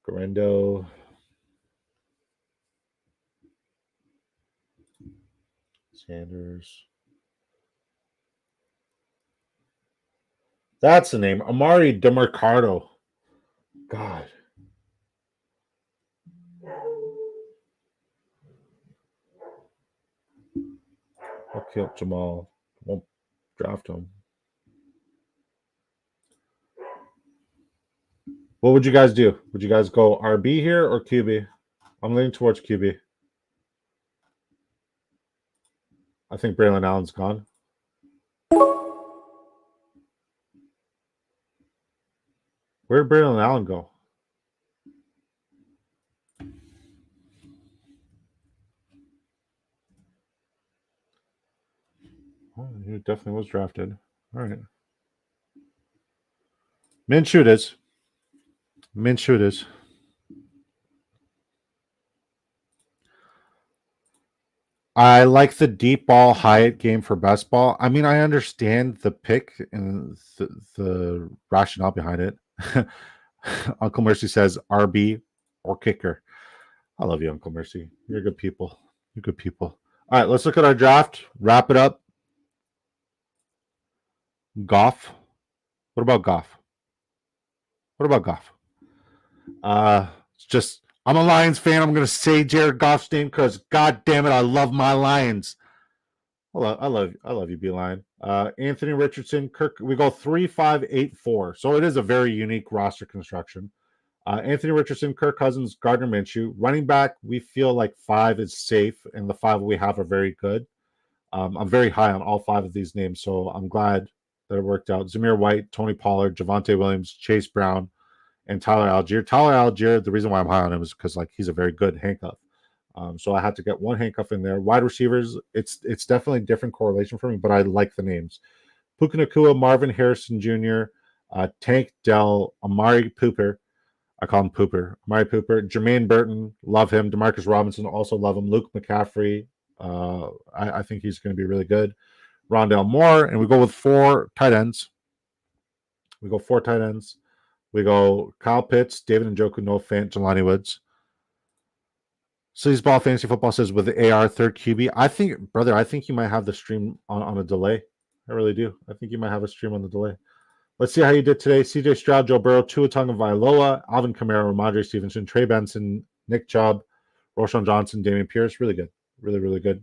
Garendo. Sanders. That's the name. Amari DeMarcado. God. I'll kill Jamal. Won't draft him. What would you guys do? Would you guys go RB here or QB? I'm leaning towards QB. I think Braylon Allen's gone. Where did Braylon Allen go? Oh, he definitely was drafted. All right. Minshew it is. Minshew it is. I like the deep ball Hyatt game for best ball. I mean, I understand the pick and the rationale behind it. Uncle Mercy says RB or kicker. I love you, Uncle Mercy. You're good people. You're good people. All right, let's look at our draft. Wrap it up. Goff. What about Goff? What about Goff? It's just I'm a Lions fan. I'm gonna say Jared Goff's name because God damn it, I love my Lions. I love you, Beeline. Anthony Richardson, Kirk. We go 3-5-8-4. So it is a very unique roster construction. Anthony Richardson, Kirk Cousins, Gardner Minshew. Running back, we feel like 5 is safe, and the 5 we have are very good. I'm very high on all 5 of these names, so I'm glad that it worked out. Zamir White, Tony Pollard, Javonte Williams, Chase Brown, and Tyler Algier. Tyler Algier, the reason why I'm high on him is because like he's a very good handcuff. So I had to get one handcuff in there. Wide receivers, it's definitely a different correlation for me, but I like the names. Puka Nacua, Marvin Harrison Jr., Tank Dell, Amari Pooper. I call him Pooper. Amari Pooper. Jermaine Burton, love him. Demarcus Robinson, also love him. Luke McCaffrey, I think he's going to be really good. Rondale Moore, and we go with 4 tight ends. We go 4 tight ends. We go Kyle Pitts, David Njoku, Noah Fant, Jelani Woods. Sleazeball Fantasy Football says with the AR third QB. I think you might have the stream on a delay. I really do. I think you might have a stream on the delay. Let's see how you did today. CJ Stroud, Joe Burrow, Tua Tagovailoa, Alvin Kamara, Ramondre Stevenson, Trey Benson, Nick Chubb, Roshan Johnson, Damian Pierce. Really good. Really, really good.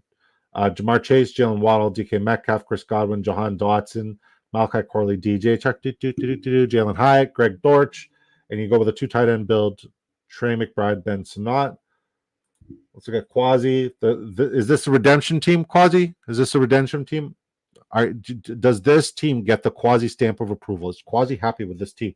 Jamar Chase, Jalen Waddle, DK Metcalf, Chris Godwin, Jahan Dotson, Malachi Corley, DJ, Chuck, Jalen Hyatt, Greg Dortch, and you go with a 2 tight end build, Trey McBride, Ben Sinnott. Let's look at Quasi. Is this a redemption team, Quasi? Is this a redemption team? Does this team get the Quasi stamp of approval? Is Quasi happy with this team?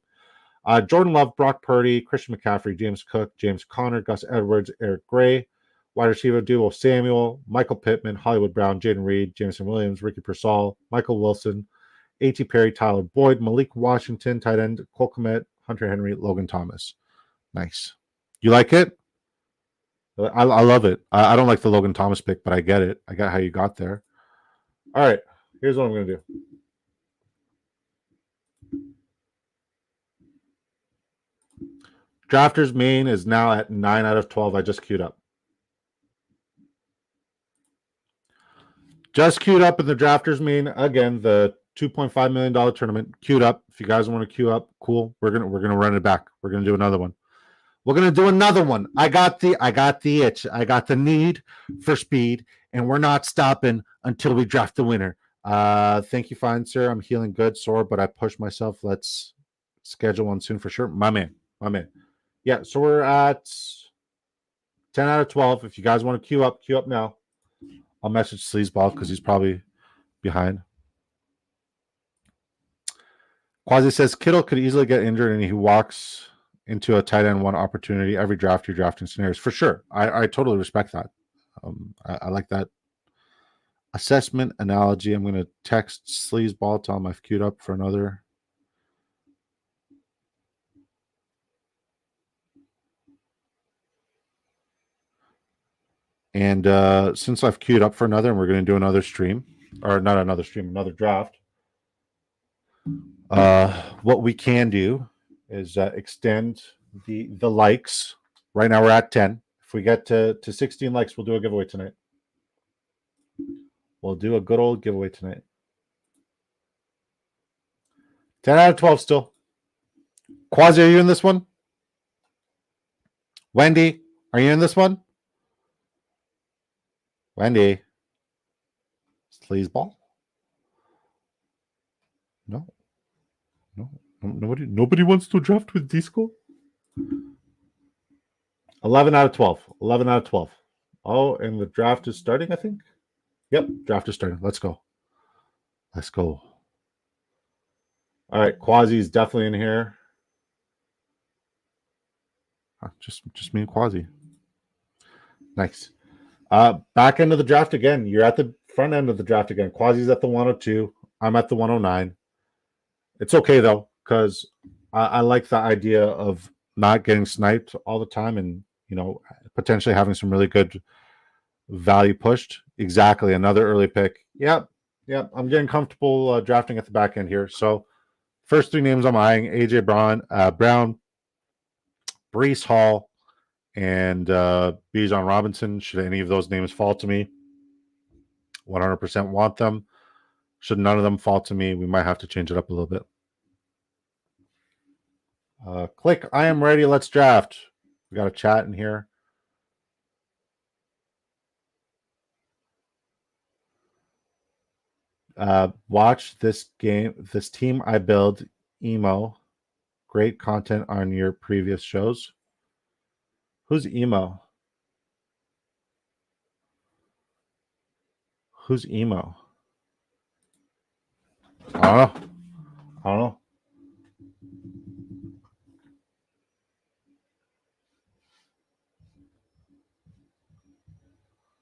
Jordan Love, Brock Purdy, Christian McCaffrey, James Cook, James Conner, Gus Edwards, Eric Gray, wide receiver duo Samuel, Michael Pittman, Hollywood Brown, Jaden Reed, Jameson Williams, Ricky Pearsall, Michael Wilson, A.T. Perry, Tyler Boyd, Malik Washington, tight end, Cole Kmet, Hunter Henry, Logan Thomas. Nice. You like it? I love it. I don't like the Logan Thomas pick, but I get it. I got how you got there. All right. Here's what I'm going to do. Drafters main is now at 9 out of 12. I just queued up. Just queued up in the Drafters main. Again, the $2.5 million tournament queued up. If you guys want to queue up, cool. We're gonna run it back. We're gonna do another one. We're gonna do another one. I got the itch. I got the need for speed, and we're not stopping until we draft the winner. Thank you, fine sir. I'm healing good, sore, but I pushed myself. Let's schedule one soon for sure. My man. Yeah, so we're at 10 out of 12. If you guys want to queue up now. I'll message Sleazeball because he's probably behind. Quasi says Kittle could easily get injured and he walks into a tight end 1 opportunity every draft you're drafting scenarios. For sure. I totally respect that. I like that assessment analogy. I'm going to text Sleazeball, tell him I've queued up for another. And since I've queued up for another, and we're going to do another stream, or not another stream, another draft, what we can do is extend the likes. Right now we're at 10. If we get to 16 likes, we'll do a giveaway tonight. We'll do a good old giveaway tonight. 10 out of 12 still. Quasi, are you in this one? Wendy, are you in this one? Wendy. Sleazeball? No. Nobody wants to draft with Disco? 11 out of 12. 11 out of 12. Oh, and the draft is starting, I think? Yep, draft is starting. Let's go. All right, Quasi is definitely in here. Just me and Quasi. Nice. Back end of the draft again. You're at the front end of the draft again. Quasi's at the 102. I'm at the 109. It's okay though, because I like the idea of not getting sniped all the time and potentially having some really good value pushed. Exactly. Another early pick. Yep. I'm getting comfortable drafting at the back end here. So first 3 names I'm eyeing: AJ Brown, Breece Hall, and Bijan Robinson. Should any of those names fall to me, 100% want them. Should none of them fall to me, we might have to change it up a little bit. Click. I am ready. Let's draft. We got a chat in here. Watch this game. This team I build. Emo. Great content on your previous shows. Who's Emo? Who's Emo? I don't know. I don't know.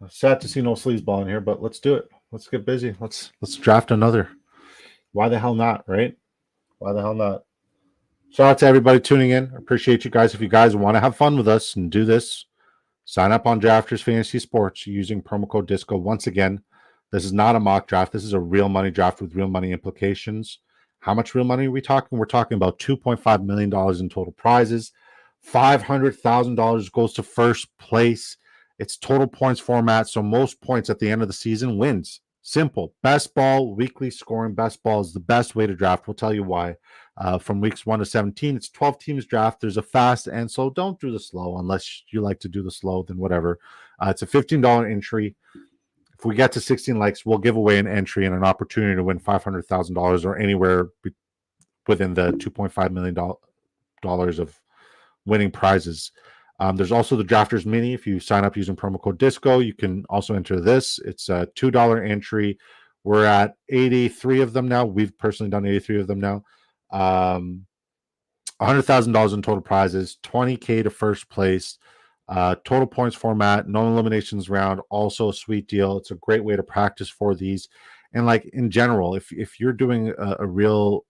Sad to see no sleazeball in here, but let's do it. Let's get busy. Let's draft another. Why the hell not, right? Why the hell not? Shout out to everybody tuning in. Appreciate you guys. If you guys want to have fun with us and do this, sign up on Drafters Fantasy Sports using promo code DISCO. Once again, this is not a mock draft. This is a real money draft with real money implications. How much real money are we talking? We're talking about $2.5 million in total prizes. $500,000 goes to first place. It's total points format, so most points at the end of the season wins. Simple. Best ball, weekly scoring. Best ball is the best way to draft. We'll tell you why. From weeks 1 to 17, it's 12 teams draft. There's a fast and slow. Don't do the slow unless you like to do the slow, then whatever. It's a $15 entry. If we get to 16 likes, we'll give away an entry and an opportunity to win $500,000 or anywhere within the $2.5 million of winning prizes. There's also the Drafters Mini. If you sign up using promo code DISCO, you can also enter this. It's a $2 entry. We're at 83 of them now. We've personally done 83 of them now. $100,000 in total prizes, $20K to first place. Total points format, no eliminations round, also a sweet deal. It's a great way to practice for these. And like in general, if you're doing a real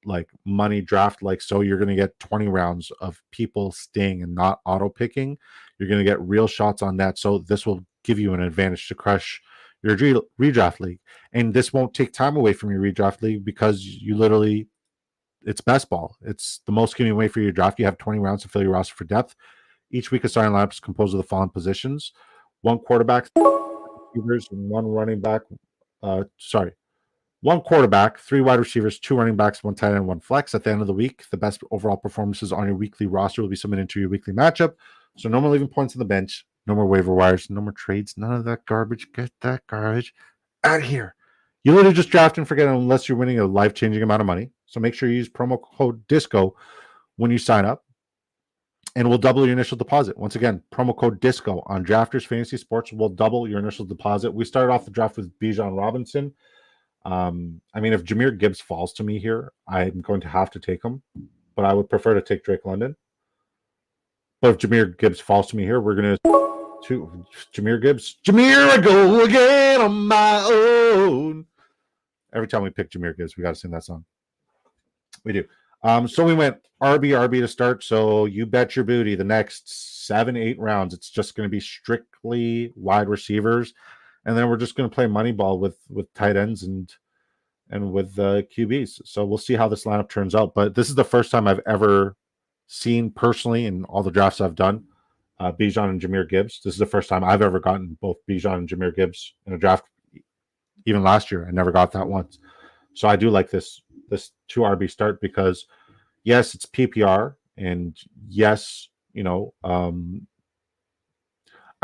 like money draft, like so you're going to get 20 rounds of people staying and not auto picking. You're going to get real shots on that. So this will give you an advantage to crush your redraft league. And this won't take time away from your redraft league because you literally, it's best ball. It's the most convenient way for your draft. You have 20 rounds to fill your roster for depth. Each week, a starting lineup is composed of the following positions: one quarterback, receivers, and one running back. One quarterback, 3 wide receivers, 2 running backs, 1 tight end, 1 flex. At the end of the week, the best overall performances on your weekly roster will be submitted to your weekly matchup. So no more leaving points on the bench, no more waiver wires, no more trades, none of that garbage. Get that garbage out of here. You literally just draft and forget unless you're winning a life-changing amount of money. So make sure you use promo code DISCO when you sign up, and we'll double your initial deposit. Once again, promo code DISCO on Drafters Fantasy Sports will double your initial deposit. We started off the draft with Bijan Robinson. I mean, if Jahmyr Gibbs falls to me here, I'm going to have to take him, but I would prefer to take Drake London. But if Jahmyr Gibbs falls to me here, we're going to Jahmyr Gibbs. Jahmyr, I go again on my own. Every time we pick Jahmyr Gibbs, we got to sing that song. We do. So we went RB to start. So you bet your booty the next 7-8 rounds, it's just going to be strictly wide receivers. And then we're just going to play money ball with tight ends and with QBs. So we'll see how this lineup turns out. But this is the first time I've ever seen personally in all the drafts I've done, Bijan and Jahmyr Gibbs. This is the first time I've ever gotten both Bijan and Jahmyr Gibbs in a draft. Even last year, I never got that once. So I do like this 2 RB start because, yes, it's PPR. And yes, I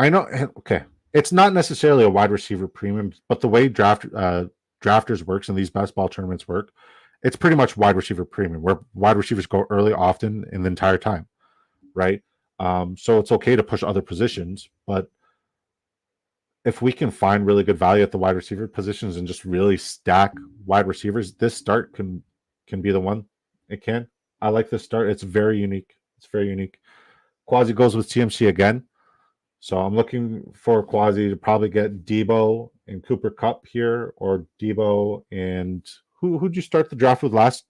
know. Okay. It's not necessarily a wide receiver premium, but the way drafters works and these best ball tournaments work, it's pretty much wide receiver premium, where wide receivers go early, often, in the entire time, right? So it's okay to push other positions, but if we can find really good value at the wide receiver positions and just really stack wide receivers, this start can be the one. It can. I like this start. It's very unique. Quasi goes with TMC again. So I'm looking for Quasi to probably get Debo and Cooper Kupp here, or Debo and who'd you start the draft with last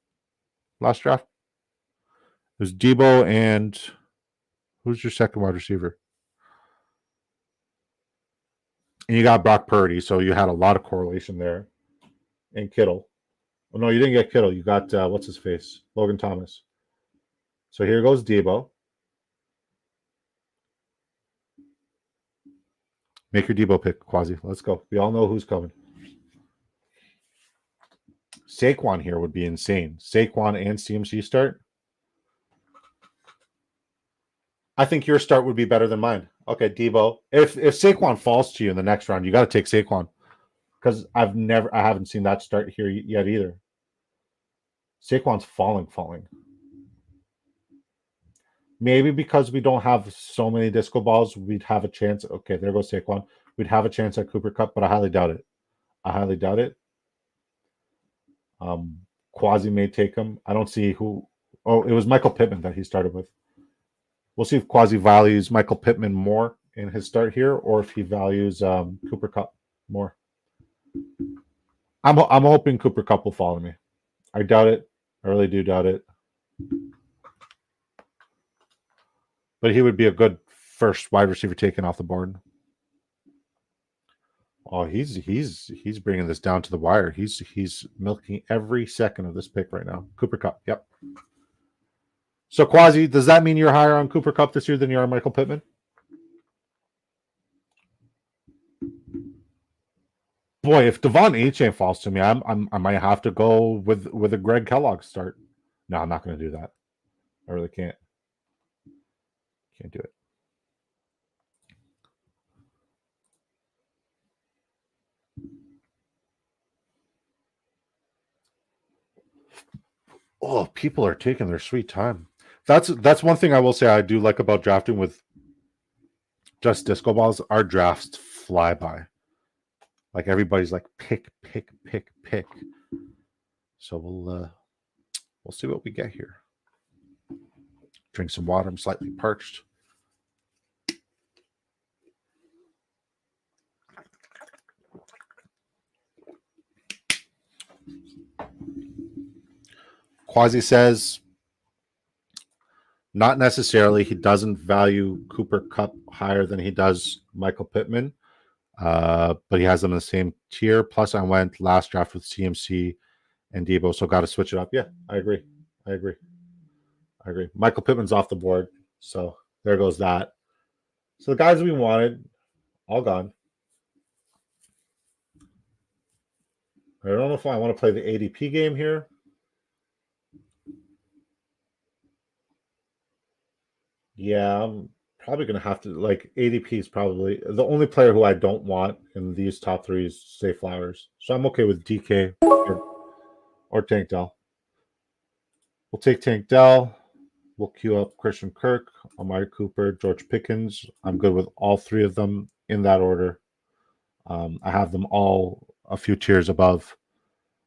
draft? It was Debo and who's your second wide receiver? And you got Brock Purdy, so you had a lot of correlation there. And Kittle. Oh, no, you didn't get Kittle. You got, what's his face? Logan Thomas. So here goes Debo. Make your Debo pick, Quasi. Let's go. We all know who's coming. Saquon here would be insane. Saquon and CMC start. I think your start would be better than mine. Okay, Debo. If Saquon falls to you in the next round, you got to take Saquon because I haven't seen that start here yet either. Saquon's falling. Maybe because we don't have so many disco balls, we'd have a chance. Okay, there goes Saquon. We'd have a chance at Cooper Kupp, but I highly doubt it. Quasi may take him. I don't see who. Oh, it was Michael Pittman that he started with. We'll see if Quasi values Michael Pittman more in his start here, or if he values Cooper Kupp more. I'm hoping Cooper Kupp will follow me. I doubt it. I really do doubt it. But he would be a good first wide receiver taken off the board. Oh, he's bringing this down to the wire. He's milking every second of this pick right now. Cooper Kupp, yep. So Quasi, does that mean you're higher on Cooper Kupp this year than you are on Michael Pittman? Boy, if Devon Achane falls to me, I might have to go with a Greg Kellogg start. No, I'm not going to do that. I really can't. Can't do it. Oh, people are taking their sweet time. That's one thing I will say I do like about drafting with just disco balls. Our drafts fly by. Like everybody's like pick. So we'll see what we get here. Drink some water. I'm slightly parched. Quasi says, not necessarily. He doesn't value Cooper Kupp higher than he does Michael Pittman, but he has them in the same tier. Plus, I went last draft with CMC and Debo, so got to switch it up. Yeah, I agree. Michael Pittman's off the board, so there goes that. So the guys we wanted, all gone. I don't know if I want to play the ADP game here. Yeah, I'm probably going to have to, like, ADP is probably the only player who I don't want in these top three is Zay Flowers. So I'm okay with DK or Tank Dell. We'll take Tank Dell. We'll queue up Christian Kirk, Amari Cooper, George Pickens. I'm good with all three of them in that order. I have them all a few tiers above.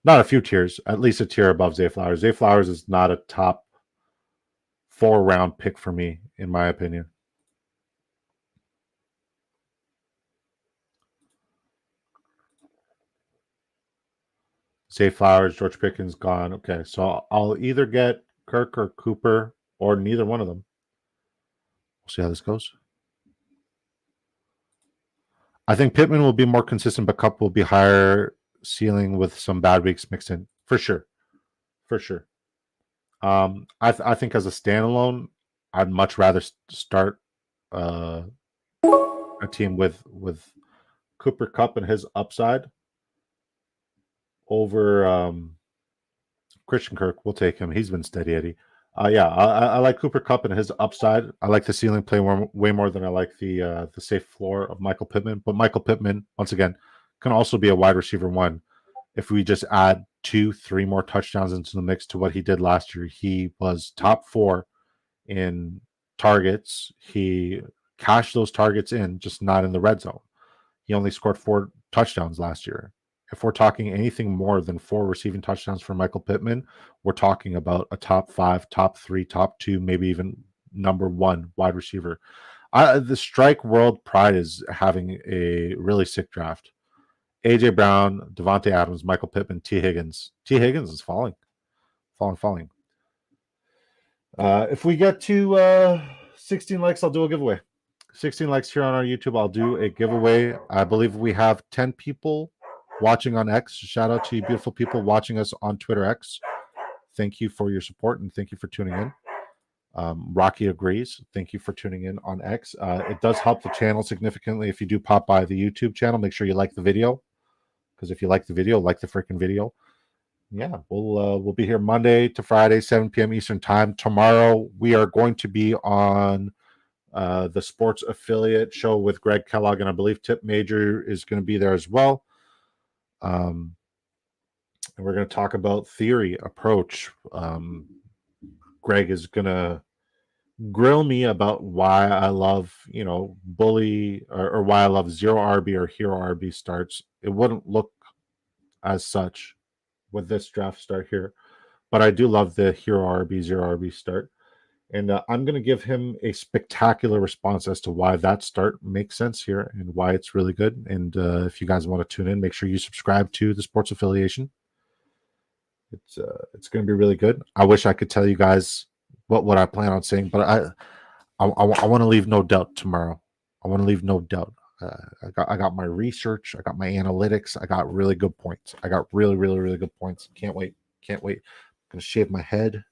Not a few tiers, at least a tier above Zay Flowers. Zay Flowers is not a top 4-round pick for me, in my opinion. Zay Flowers, George Pickens gone. Okay, so I'll either get Kirk or Cooper or neither one of them. We'll see how this goes. I think Pittman will be more consistent, but Kupp will be higher ceiling with some bad weeks mixed in. For sure. I think as a standalone, I'd much rather start a team with Cooper Kupp and his upside over Christian Kirk. We'll take him. He's been steady Eddie. I like Cooper Kupp and his upside. I like the ceiling play way more than I like the safe floor of Michael Pittman. But Michael Pittman, once again, can also be a wide receiver one. If we just add 2-3 more touchdowns into the mix to what he did last year, he was top 4 in targets. He cashed those targets in, just not in the red zone. He only scored 4 touchdowns last year. If we're talking anything more than 4 receiving touchdowns for Michael Pittman, we're talking about a top 5, top 3, top 2, maybe even number 1 wide receiver. The Strike World Pride is having a really sick draft. AJ Brown, Devontae Adams, Michael Pittman, T. Higgins. T. Higgins is falling. If we get to 16 likes, I'll do a giveaway. 16 likes here on our YouTube, I'll do a giveaway. I believe we have 10 people watching on X. Shout out to you beautiful people watching us on Twitter X. Thank you for your support and thank you for tuning in. Rocky agrees. Thank you for tuning in on X. It does help the channel significantly if you do pop by the YouTube channel. Make sure you like the video, because if you like the video, like the freaking video. yeah, we'll be here Monday to Friday, 7 p.m. Eastern time. Tomorrow we are going to be on the sports affiliate show with Greg Kellogg, and I believe Tip Major is going to be there as well. And we're going to talk about theory approach. Greg is going to grill me about why I love, bully or why I love zero RB or hero RB starts. It wouldn't look as such with this draft start here, but I do love the hero RB, zero RB start. And I'm going to give him a spectacular response as to why that start makes sense here and why it's really good. And if you guys want to tune in, make sure you subscribe to the Sports Affiliation. It's going to be really good. I wish I could tell you guys what I plan on saying, but I want to leave no doubt tomorrow. I want to leave no doubt. I got my research. I got my analytics. I got really good points. I got really, really, really good points. Can't wait. Can't wait. I'm going to shave my head.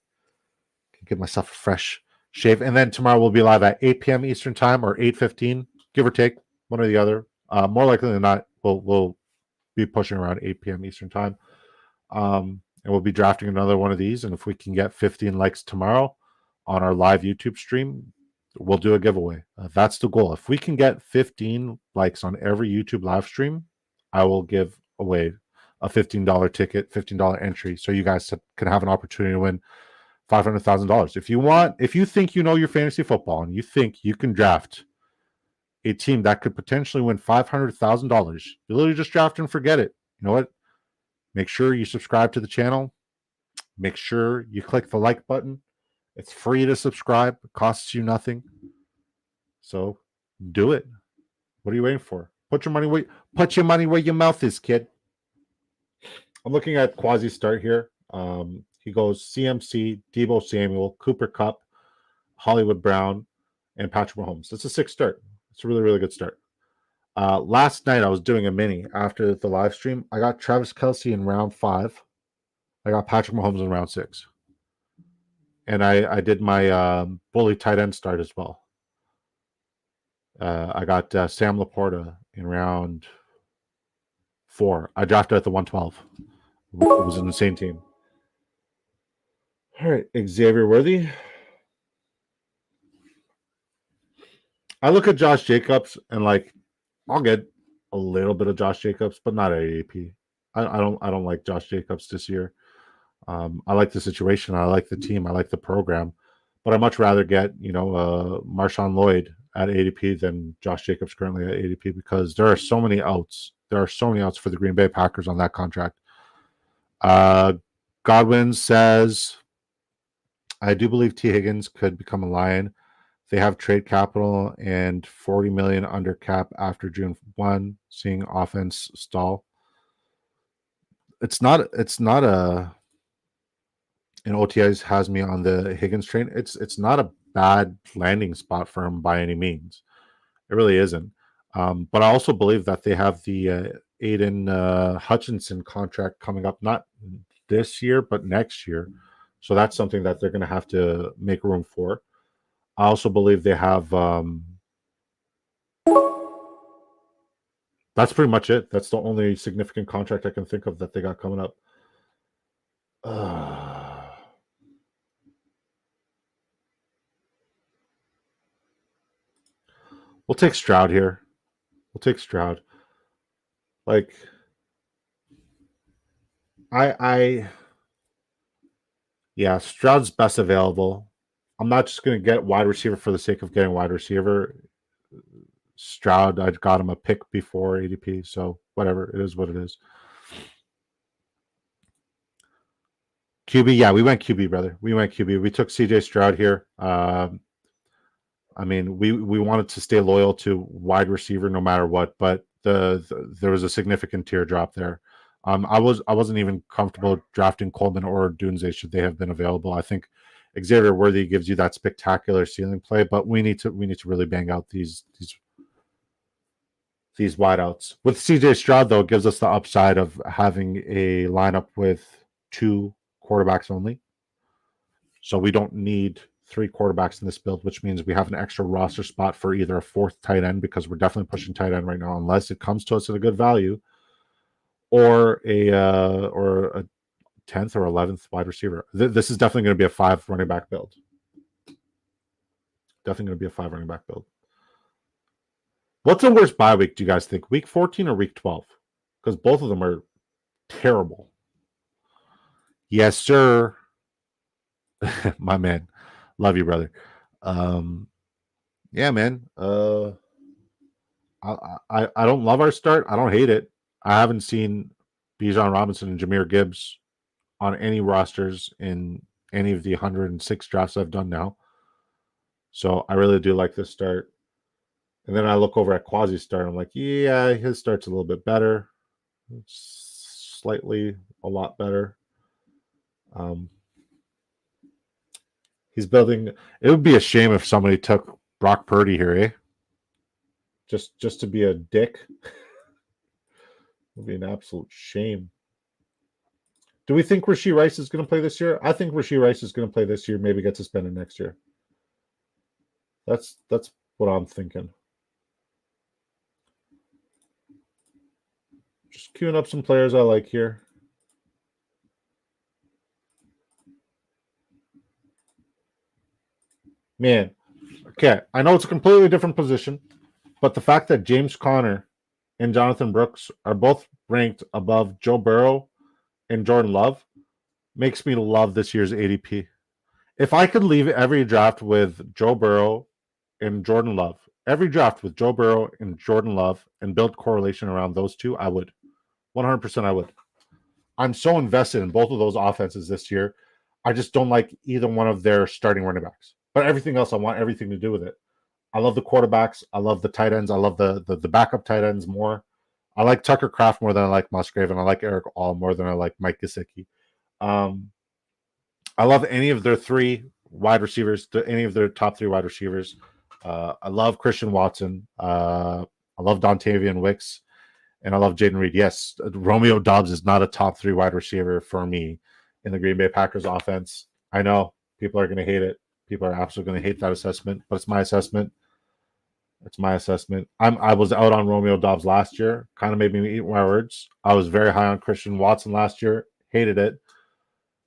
Give myself a fresh shave. And then tomorrow we'll be live at 8 p.m. Eastern time or 8:15, give or take, one or the other. More likely than not, we'll be pushing around 8 p.m. Eastern time. And we'll be drafting another one of these. And if we can get 15 likes tomorrow on our live YouTube stream, we'll do a giveaway. That's the goal. If we can get 15 likes on every YouTube live stream, I will give away a $15 ticket, $15 entry, so you guys can have an opportunity to win $500,000. If you think you know your fantasy football and you think you can draft a team that could potentially win $500,000, you literally just draft and forget it. You know what? Make sure you subscribe to the channel. Make sure you click the like button. It's free to subscribe. It costs you nothing. So do it. What are you waiting for? Put your money where your mouth is, kid. I'm looking at Quasi start here. He goes CMC, Deebo Samuel, Cooper Kupp, Hollywood Brown, and Patrick Mahomes. It's a 6 start. It's a really, really good start. Last night I was doing a mini after the live stream. I got Travis Kelce in round 5. I got Patrick Mahomes in round 6. And I did my bully tight end start as well. I got Sam Laporta in round 4. I drafted at the 112. It was an insane team. All right, Xavier Worthy. I look at Josh Jacobs and I'll get a little bit of Josh Jacobs, but not at ADP. I don't like Josh Jacobs this year. I like the situation. I like the team. I like the program, but I much rather get Marshawn Lloyd at ADP than Josh Jacobs currently at ADP because there are so many outs. There are so many outs for the Green Bay Packers on that contract. Godwin says, I do believe T. Higgins could become a Lion. They have trade capital and $40 million under cap after June 1, seeing offense stall. It's not a, and OTAs has me on the Higgins train. It's not a bad landing spot for him by any means. It really isn't. But I also believe that they have the Aiden Hutchinson contract coming up, not this year, but next year. So that's something that they're going to have to make room for. I also believe they have. That's pretty much it. That's the only significant contract I can think of that they got coming up. We'll take Stroud here. We'll take Stroud. Yeah, Stroud's best available. I'm not just going to get wide receiver for the sake of getting wide receiver. Stroud, I got him a pick before ADP, so whatever. It is what it is. QB, yeah, we went QB, brother. We went QB. We took CJ Stroud here. I mean, we wanted to stay loyal to wide receiver no matter what, but there was a significant teardrop there. I wasn't even comfortable drafting Coleman or Dunze should they have been available. I think Xavier Worthy gives you that spectacular ceiling play, but we need to really bang out these wideouts. With CJ Stroud, though, it gives us the upside of having a lineup with 2 quarterbacks only. So we don't need 3 quarterbacks in this build, which means we have an extra roster spot for either a 4th tight end, because we're definitely pushing tight end right now, unless it comes to us at a good value, or a 10th or 11th wide receiver. This is definitely going to be a 5 running back build. Definitely going to be a 5 running back build. What's the worst bye week, do you guys think? Week 14 or week 12? Because both of them are terrible. Yes, sir. My man. Love you, brother. Yeah, man. I don't love our start. I don't hate it. I haven't seen Bijan Robinson and Jahmyr Gibbs on any rosters in any of the 106 drafts I've done now. So I really do like this start. And then I look over at Quasi's start. I'm like, yeah, his start's a little bit better. It's slightly a lot better. He's building. It would be a shame if somebody took Brock Purdy here, eh? Just to be a dick. It would be an absolute shame. Do we think Rashee Rice is going to play this year? I think Rashee Rice is going to play this year, maybe get suspended next year. That's what I'm thinking. Just queuing up some players I like here. Man, okay, I know it's a completely different position, but the fact that James Conner and Jonathan Brooks are both ranked above Joe Burrow and Jordan Love makes me love this year's ADP. If I could leave every draft with Joe Burrow and Jordan Love, every draft with Joe Burrow and Jordan Love, and build correlation around those two, I would. 100% I would. I'm so invested in both of those offenses this year. I just don't like either one of their starting running backs. But everything else, I want everything to do with it. I love the quarterbacks. I love the tight ends. I love the backup tight ends more. I like Tucker Kraft more than I like Musgrave, and I like Eric All more than I like Mike Gesicki. I love any of their 3 wide receivers, any of their top 3 wide receivers. I love Christian Watson. I love Dontavian Wicks. And I love Jaden Reed. Yes, Romeo Doubs is not a top 3 wide receiver for me in the Green Bay Packers offense. I know people are going to hate it. People are absolutely going to hate that assessment, but it's my assessment. It's my assessment. I was out on Romeo Doubs last year. Kind of made me eat my words. I was very high on Christian Watson last year. Hated it.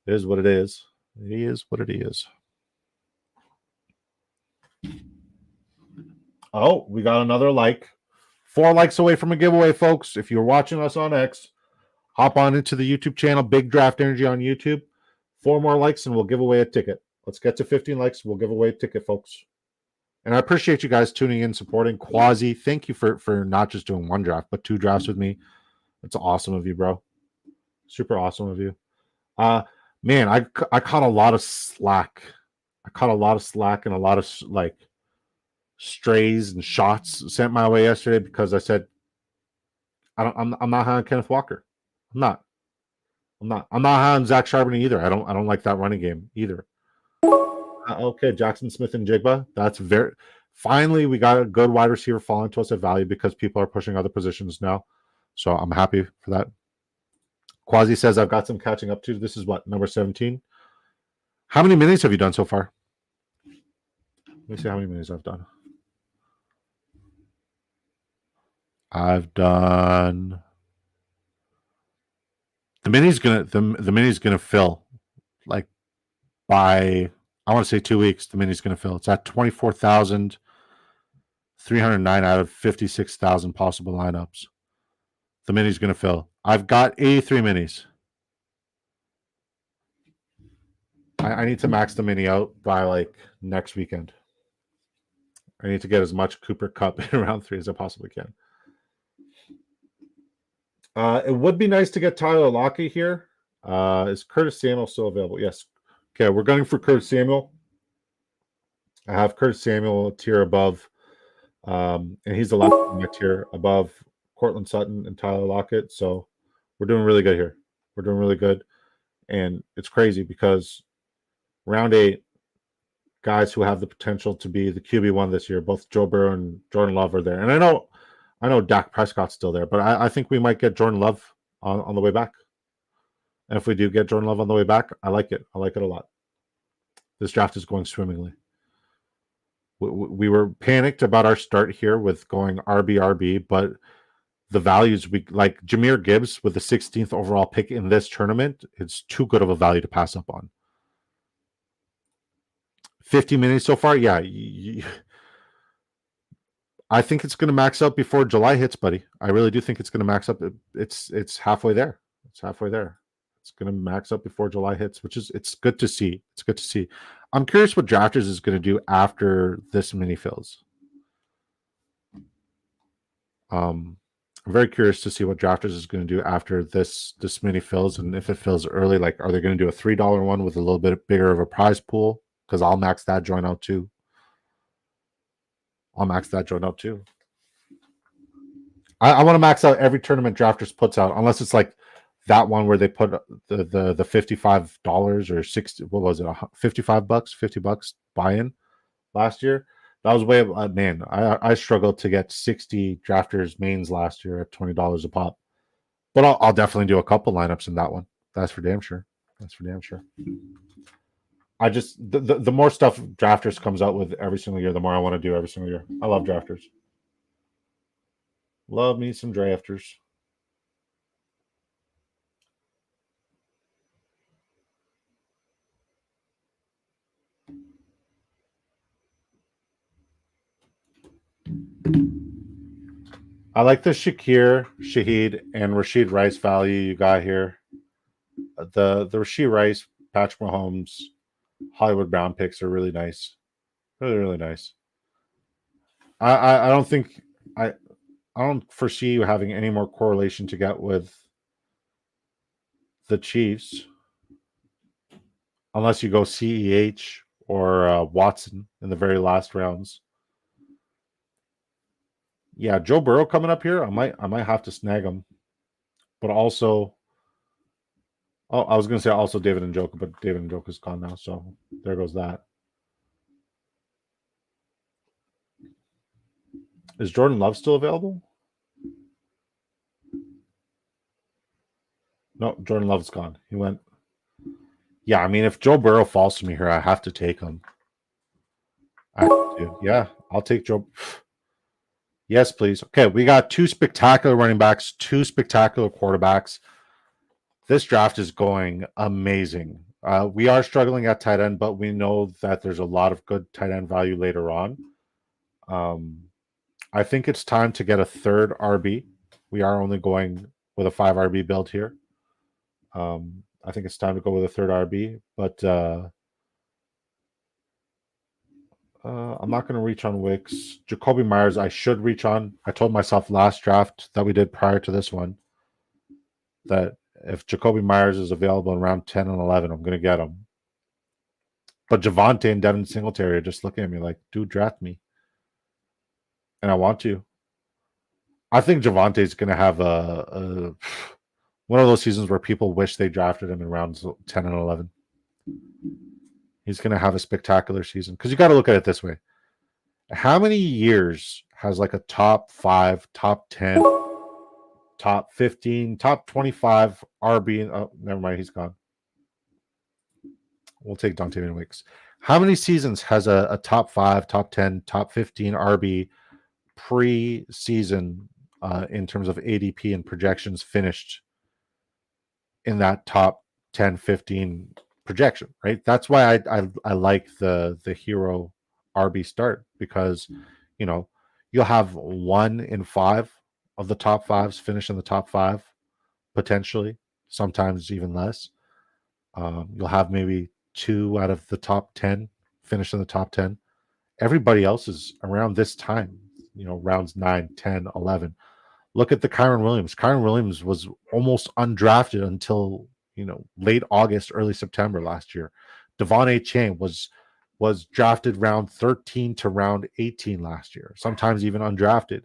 It is what it is. It is what it is. Oh, we got another like. 4 likes away from a giveaway, folks. If you're watching us on X, hop on into the YouTube channel, Big Draft Energy on YouTube. 4 more likes and we'll give away a ticket. Let's get to 15 likes. We'll give away a ticket, folks. And I appreciate you guys tuning in, supporting. Quasi, thank you for not just doing 1 draft, but 2 drafts with me. It's awesome of you, bro. Super awesome of you. Man, I caught a lot of slack. I caught a lot of slack and a lot of like strays and shots sent my way yesterday because I said I'm not high on Kenneth Walker. I'm not high on Zach Charbonnet either. I don't like that running game either. Okay, Jackson Smith and Jigba. That's very finally we got a good wide receiver falling to us at value because people are pushing other positions now. So I'm happy for that. Quasi says I've got some catching up to. This is what, number 17? How many minis have you done so far? Let me see how many minis I've done. I've done the mini's gonna fill like by I want to say 2 weeks. The mini's gonna fill. It's at 24,309 out of 56,000 possible lineups. The mini's gonna fill. I've got 83 minis. I need to max the mini out by like next weekend. I need to get as much Cooper Kupp in round 3 as I possibly can. It would be nice to get Tyler Lockett here. Is Curtis Samuel still available? Yes. Okay, we're going for Curtis Samuel. I have Curtis Samuel a tier above, and he's the last in my tier above Cortland Sutton and Tyler Lockett. So we're doing really good here. We're doing really good. And it's crazy because round 8, guys who have the potential to be the QB1 this year, both Joe Burrow and Jordan Love are there. And I know Dak Prescott's still there, but I think we might get Jordan Love on the way back. And if we do get Jordan Love on the way back, I like it. I like it a lot. This draft is going swimmingly. We were panicked about our start here with going RB, but the values we like Jahmyr Gibbs with the 16th overall pick in this tournament, it's too good of a value to pass up on. 50 minutes so far, yeah. I think it's going to max out before July hits, buddy. I really do think it's going to max up. It's halfway there. It's halfway there. It's going to max up before July hits, which is it's good to see. It's good to see. I'm curious what Drafters is going to do after this mini fills. I'm very curious to see what Drafters is going to do after this mini fills, and if it fills early, like are they going to do a $3 one with a little bit bigger of a prize pool? Because I'll max that joint out too. I want to max out every tournament Drafters puts out, unless it's like that one where they put the $55 or 60. What was it? $55, $50 buy-in last year. That was way. Man, I struggled to get 60 Drafters mains last year at $20 a pop. But I'll definitely do a couple lineups in that one. That's for damn sure. I just the more stuff Drafters comes out with every single year, the more I want to do every single year. I love Drafters. Love me some Drafters. I like the Shakir, Shaheed, and Rashid Rice value you got here. The Rashid Rice, Patrick Mahomes, Hollywood Brown picks are really nice. Really nice. I don't think I don't foresee you having any more correlation to get with the Chiefs unless you go CEH or Watson in the very last rounds. Yeah, Joe Burrow coming up here. I might have to snag him, but also, I was going to say also David Njoku, but David Njoku's gone now, so there goes that. Is Jordan Love still available? No, Jordan Love's gone. He went. Yeah, I mean, if Joe Burrow falls to me here, I have to take him. I have to. Yeah, I'll take Joe. Yes, please. Okay, we got two spectacular running backs, two spectacular quarterbacks. This draft is going amazing. We are struggling at tight end, but we know that there's a lot of good tight end value later on. I think it's time to get a third RB. We are only going with a 5 RB build here. I think it's time to go with a third RB, but I'm not going to reach on Wicks. Jacoby Myers, I should reach on. I told myself last draft that we did prior to this one that if Jacoby Myers is available in round 10 and 11, I'm going to get him. But Javonte and Devin Singletary are just looking at me like, dude, draft me. And I want to. I think Javonte is going to have a one of those seasons where people wish they drafted him in rounds 10 and 11. He's going to have a spectacular season. Because you got to look at it this way. How many years has like a top 5, top 10, top 15, top 25 RB? Oh, never mind. He's gone. We'll take Dontayvion Wicks. How many seasons has a top 5, top 10, top 15 RB pre-season in terms of ADP and projections finished in that top 10, 15 projection, right? That's why I like the hero RB start, because you'll have 1 in 5 of the top 5s finish in the top 5, potentially, sometimes even less. You'll have maybe 2 out of the top 10 finish in the top 10. Everybody else is around this time, rounds 9, 10, 11. Look at the Kyren Williams. Kyren Williams was almost undrafted until late August, early September last year. Devon Achane was drafted round 13 to round 18 last year, sometimes even undrafted,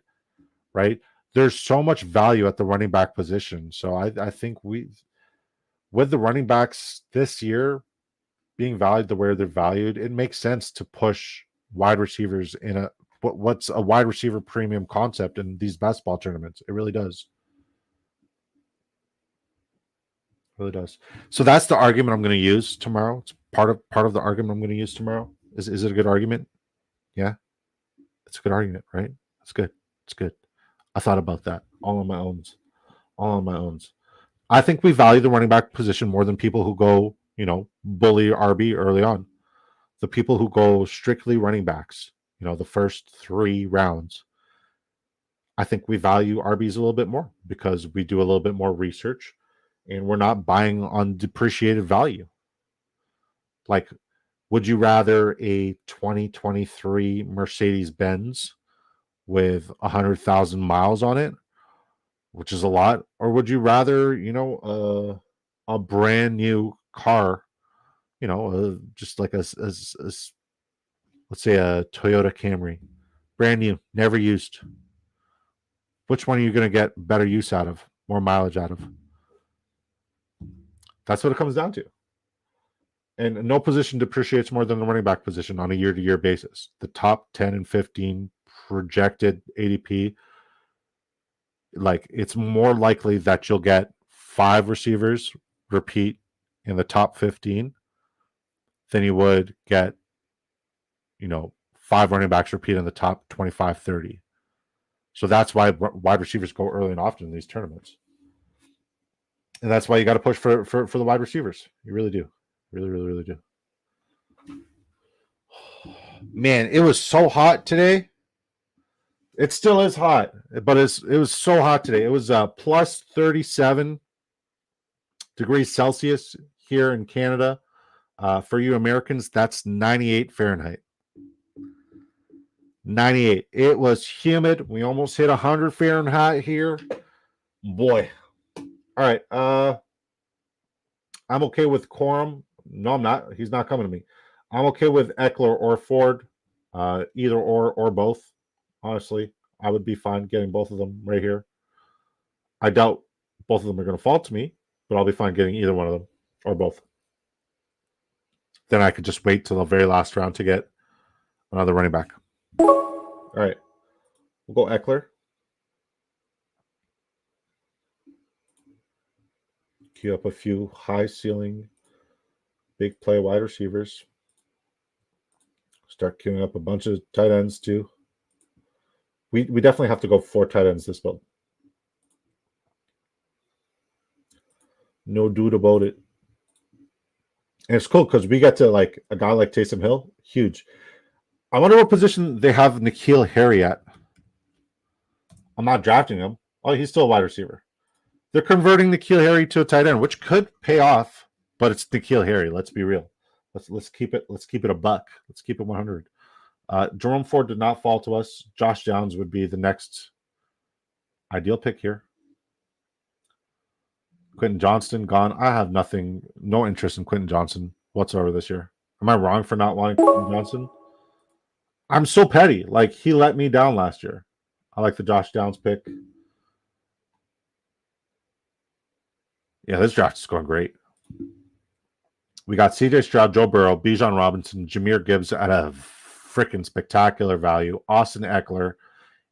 right? There's so much value at the running back position. So I think with the running backs this year being valued the way they're valued, it makes sense to push wide receivers in what's a wide receiver premium concept in these basketball tournaments. It really does. It really does. So that's the argument I'm going to use tomorrow. It's part of the argument I'm going to use tomorrow. Is it a good argument? Yeah. It's a good argument, right? It's good. It's good. I thought about that. All on my own. All on my own. I think we value the running back position more than people who go, bully RB early on. The people who go strictly running backs, the first 3 rounds. I think we value RBs a little bit more because we do a little bit more research and we're not buying on depreciated value. Like, would you rather a 2023 Mercedes Benz with 100,000 miles on it, which is a lot, or would you rather, a brand new car, just like let's say a Toyota Camry, brand new, never used? Which one are you going to get better use out of, more mileage out of? That's what it comes down to. And no position depreciates more than the running back position on a year-to-year basis. The top 10 and 15 projected ADP, like, it's more likely that you'll get 5 receivers repeat in the top 15 than you would get, 5 running backs repeat in the top 25, 30. So that's why wide receivers go early and often in these tournaments. And that's why you got to push for the wide receivers. You really do. Really, really, really do. Man, it was so hot today. It still is hot, but it was so hot today. It was plus 37 degrees Celsius here in Canada. For you Americans, that's 98 Fahrenheit. 98. It was humid. We almost hit 100 Fahrenheit here. Boy. All right. I'm okay with Corum. No, I'm not. He's not coming to me. I'm okay with Eckler or Ford. Either or both. Honestly, I would be fine getting both of them right here. I doubt both of them are going to fall to me, but I'll be fine getting either one of them or both. Then I could just wait till the very last round to get another running back. All right. We'll go Eckler. Queue up a few high ceiling, big play wide receivers. Start queuing up a bunch of tight ends too. We definitely have to go 4 tight ends this build. No doubt about it. And it's cool because we get to, like, a guy like Taysom Hill, huge. I wonder what position they have N'Keal Harry at. I'm not drafting him. Oh, he's still a wide receiver. They're converting N'Keal Harry to a tight end, which could pay off, but it's N'Keal Harry. Let's be real. Let's keep it a buck. Let's keep it 100. Jerome Ford did not fall to us. Josh Downs would be the next ideal pick here. Quentin Johnston gone. I have no interest in Quentin Johnston whatsoever this year. Am I wrong for not wanting Quentin Johnston? I'm so petty. Like, he let me down last year. I like the Josh Downs pick. Yeah, this draft is going great. We got CJ Stroud, Joe Burrow, Bijan Robinson, Jahmyr Gibbs at a freaking spectacular value. Austin Eckler.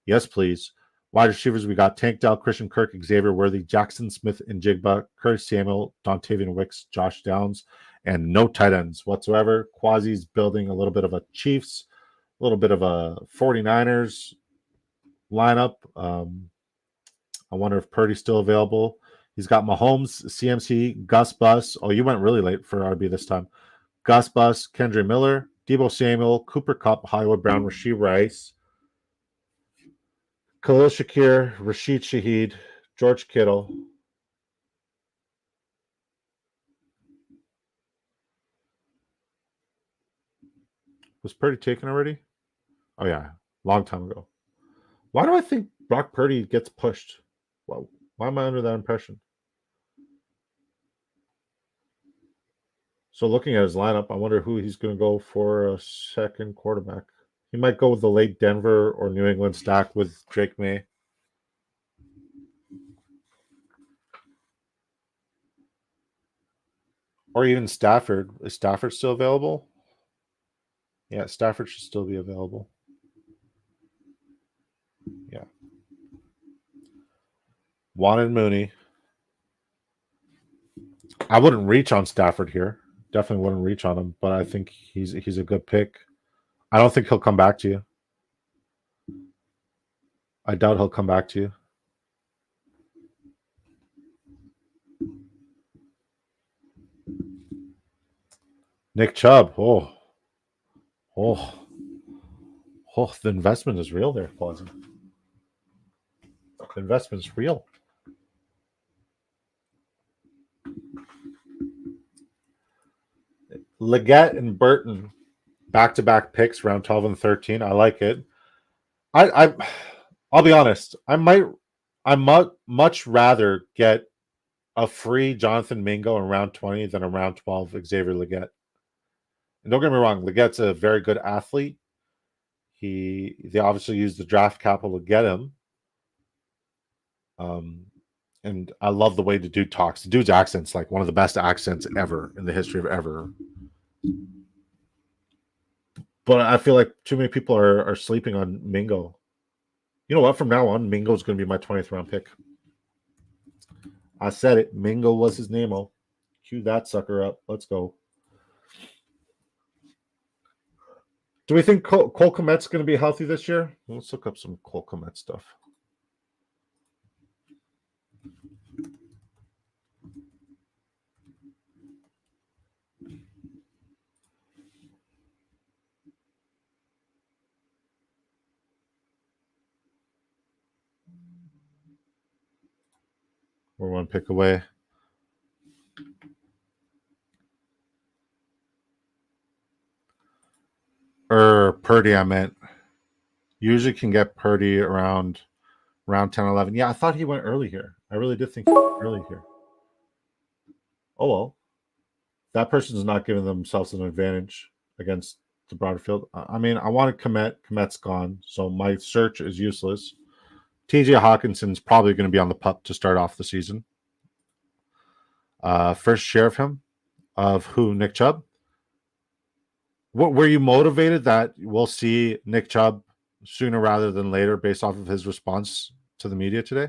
Yes, please. Wide receivers, we got Tank Dell, Christian Kirk, Xavier Worthy, Jackson Smith and Jigba, Curtis Samuel, Dontavian Wicks, Josh Downs, and no tight ends whatsoever. Quasi's building a little bit of a Chiefs, a little bit of a 49ers lineup. I wonder if Purdy's still available. He's got Mahomes, CMC, Gus Bus. Oh, you went really late for RB this time. Gus Bus, Kendre Miller, Deebo Samuel, Cooper Kupp, Hollywood Brown, Rashee Rice, Khalil Shakir, Rashid Shaheed, George Kittle. Was Purdy taken already? Oh, yeah. Long time ago. Why do I think Brock Purdy gets pushed? Why am I under that impression? So looking at his lineup, I wonder who he's going to go for a second quarterback. He might go with the late Denver or New England stack with Drake May. Or even Stafford. Is Stafford still available? Yeah, Stafford should still be available. Yeah. Wanted Mooney. I wouldn't reach on Stafford here. Definitely wouldn't reach on him, but I think he's a good pick. I don't think he'll come back to you. I doubt he'll come back to you. Nick Chubb. Oh, the investment is real there, Quasi. The investment is real. Leggett and Burton, back-to-back picks, round 12 and 13. I like it. I'll be honest. I much rather get a free Jonathan Mingo in round 20 than a round 12 Xavier Leggett. And don't get me wrong, Leggett's a very good athlete. They obviously used the draft capital to get him. And I love the way the dude talks. The dude's accent's like one of the best accents ever in the history of ever. But I feel like too many people are sleeping on Mingo. You know what? From now on, Mingo's going to be my 20th round pick. I said it. Mingo was his name. Oh, cue that sucker up. Let's go. Do we think Cole Kmet's going to be healthy this year? Let's look up some Cole Kmet stuff. We're one pick away. Purdy, I meant. Usually can get Purdy around 10, 11. Yeah, I thought he went early here. I really did think he went early here. Oh, well. That person's not giving themselves an advantage against the broader field. I mean, I wanted Kmet. Kmet's gone, so my search is useless. TJ Hawkinson's probably going to be on the pup to start off the season. First share of him. Of who? Nick Chubb? What were you motivated that we'll see Nick Chubb sooner rather than later based off of his response to the media today?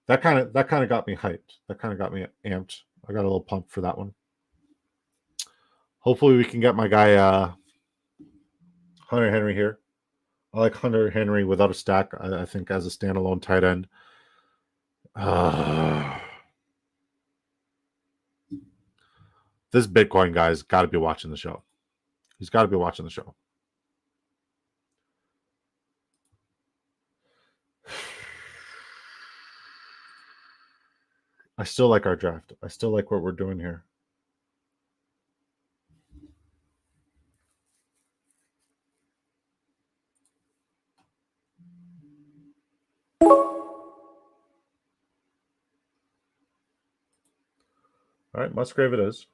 That kind of got me hyped. That kind of got me amped. I got a little pumped for that one. Hopefully we can get my guy Hunter Henry here. I like Hunter Henry without a stack. I think as a standalone tight end. This Bitcoin guy's got to be watching the show. He's got to be watching the show. I still like our draft. I still like what we're doing here. All right, Musgrave it is.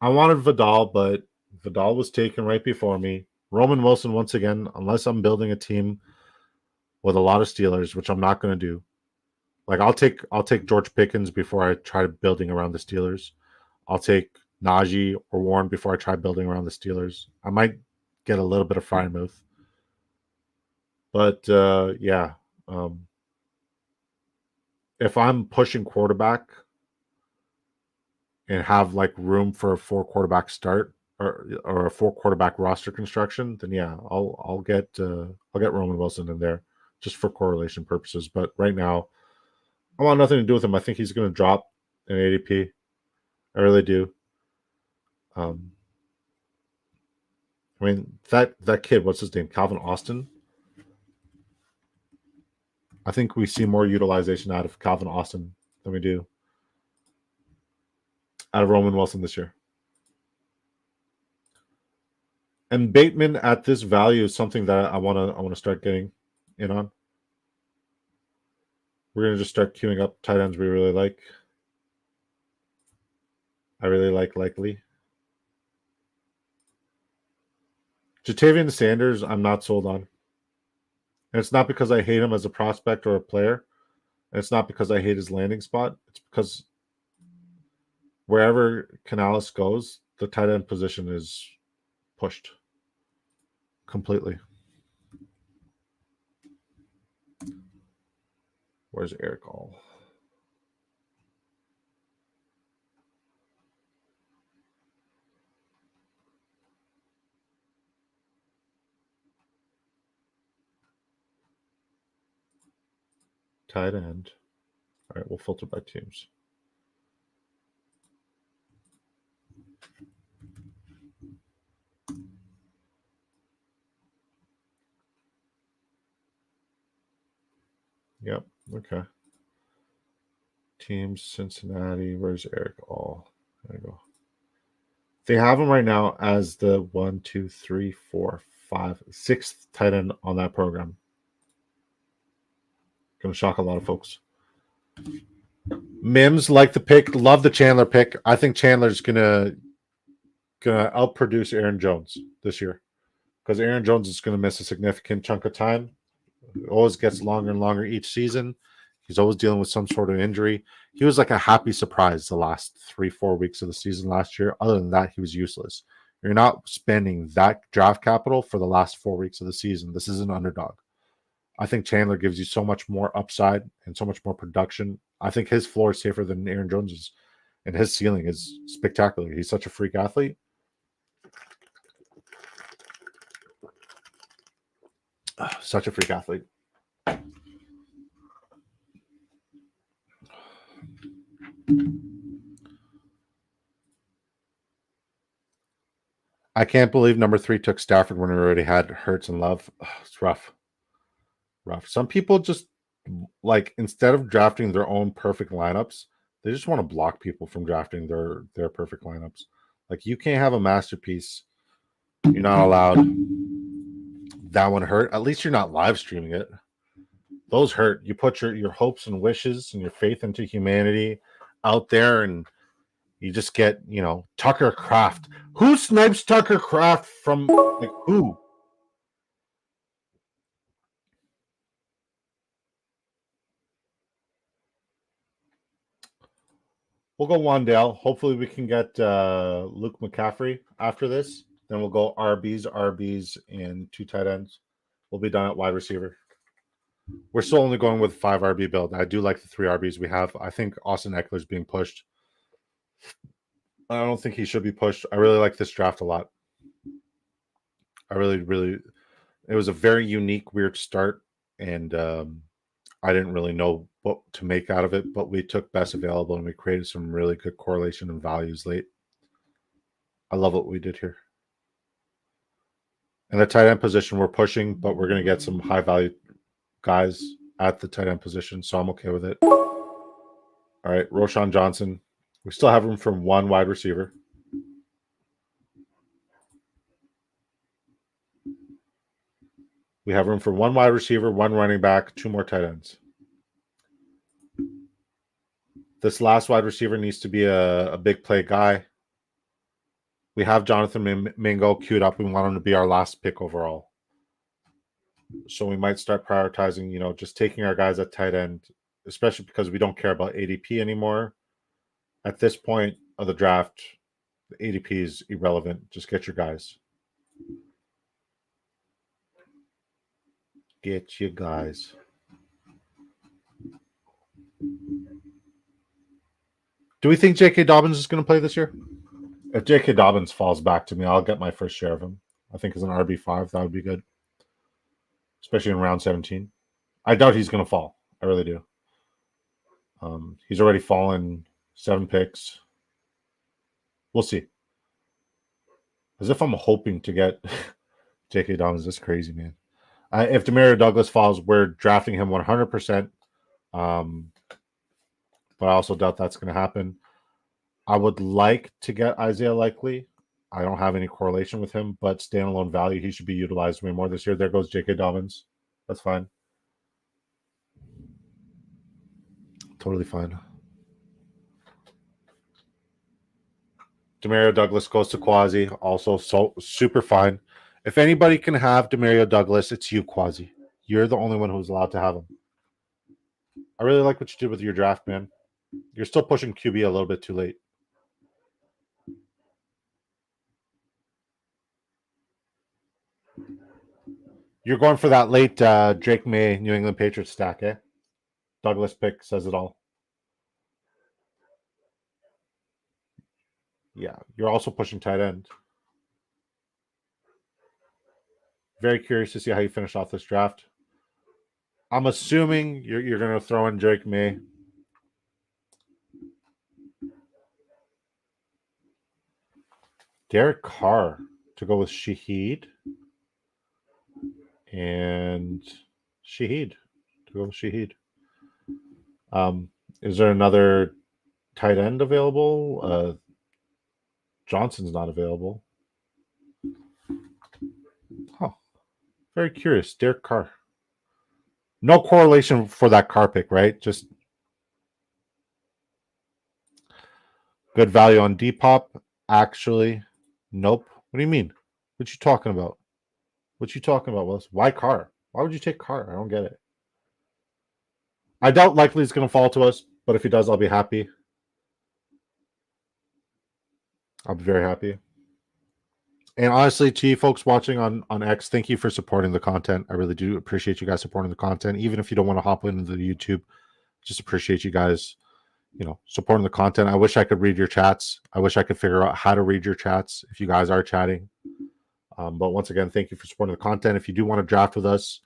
I wanted Vidal, but Vidal was taken right before me. Roman Wilson, once again, unless I'm building a team with a lot of Steelers, which I'm not going to do. Like I'll take George Pickens before I try building around the Steelers. I'll take Najee or Warren before I try building around the Steelers. I might get a little bit of Freiermuth. But yeah, if I'm pushing quarterback and have like room for a 4-quarterback start or a 4-quarterback roster construction, then yeah, I'll get Roman Wilson in there just for correlation purposes. But right now, I want nothing to do with him. I think he's going to drop in ADP. I really do. I mean that kid, what's his name? Calvin Austin. I think we see more utilization out of Calvin Austin than we do out of Roman Wilson this year. And Bateman at this value is something that I want to start getting in on. We're going to just start queuing up tight ends we really like. I really like Likely. Jatavian Sanders, I'm not sold on. And it's not because I hate him as a prospect or a player. And it's not because I hate his landing spot. It's because wherever Canales goes, the tight end position is pushed completely. Where's Eric All? Tight end. All right, we'll filter by teams. Yep. Okay. Teams Cincinnati. Where's Eric All? There you go. They have him right now as the 1, 2, 3, 4, 5, sixth tight end on that program. Gonna shock a lot of folks. Mims like the pick, love the Chandler pick. I think Chandler's gonna outproduce Aaron Jones this year because Aaron Jones is gonna miss a significant chunk of time. It always gets longer and longer each season. He's always dealing with some sort of injury. He was like a happy surprise the last 3-4 weeks of the season last year. Other than that, he was useless. You're not spending that draft capital for the last 4 weeks of the season. This is an underdog. I think Chandler gives you so much more upside and so much more production. I think his floor is safer than Aaron Jones's, and his ceiling is spectacular. He's such a freak athlete. Such a freak athlete. I can't believe number 3 took Stafford when we already had Hurts and Love. It's rough. Rough. Some people just like instead of drafting their own perfect lineups, they just want to block people from drafting their perfect lineups. Like you can't have a masterpiece. You're not allowed. That one hurt. At least you're not live streaming it. Those hurt. You put your hopes and wishes and your faith into humanity out there, and you just get, Tucker Kraft. Who snipes Tucker Kraft from like who? We'll go Wandale. Hopefully we can get Luke McCaffrey after this. Then we'll go RBs, and 2 tight ends. We'll be done at wide receiver. We're still only going with 5 RB build. I do like the 3 RBs we have. I think Austin Eckler's being pushed. I don't think he should be pushed. I really like this draft a lot. I really, it was a very unique, weird start, and I didn't really know what to make out of it, but we took best available and we created some really good correlation and values late. I love what we did here. In the tight end position, we're pushing, but we're going to get some high value guys at the tight end position, so I'm okay with it. All right, Roschon Johnson. We still have room for 1 wide receiver. We have room for 1 wide receiver, 1 running back, 2 more tight ends. This last wide receiver needs to be a big play guy. We have Jonathan Mingo queued up. We want him to be our last pick overall. So we might start prioritizing, just taking our guys at tight end, especially because we don't care about ADP anymore. At this point of the draft, the ADP is irrelevant. Just get your guys. Get your guys. Do we think J.K. Dobbins is going to play this year? If J.K. Dobbins falls back to me, I'll get my first share of him. I think as an RB5, that would be good, especially in round 17. I doubt he's going to fall. I really do. He's already fallen 7 picks. We'll see. As if I'm hoping to get J.K. Dobbins. That's crazy, man. If Demario Douglas falls, we're drafting him 100%. But I also doubt that's going to happen. I would like to get Isaiah Likely. I don't have any correlation with him, but standalone value, he should be utilized way more this year. There goes J.K. Dobbins. That's fine. Totally fine. Demario Douglas goes to Quasi. Also, so super fine. If anybody can have Demario Douglas, it's you, Quasi. You're the only one who's allowed to have him. I really like what you did with your draft, man. You're still pushing QB a little bit too late. You're going for that late Drake May New England Patriots stack, eh? Douglas pick says it all. Yeah, you're also pushing tight end. Very curious to see how you finish off this draft. I'm assuming you're going to throw in Drake May. Derek Carr to go with Shaheed. And Shaheed to go with Shaheed. Is there another tight end available? Johnson's not available. Huh. Very curious. Derek Carr. No correlation for that Carr pick, right? Just good value on Depop. Actually, nope. What do you mean? What you talking about? What you talking about, Willis? Why Carr? Why would you take Carr? I don't get it. I doubt likely he's going to fall to us, but if he does, I'll be happy. I'll be very happy. And honestly, to you folks watching on X, thank you for supporting the content. I really do appreciate you guys supporting the content. Even if you don't want to hop into the YouTube, just appreciate you guys, supporting the content. I wish I could read your chats. I wish I could figure out how to read your chats if you guys are chatting. But once again, thank you for supporting the content. If you do want to draft with us,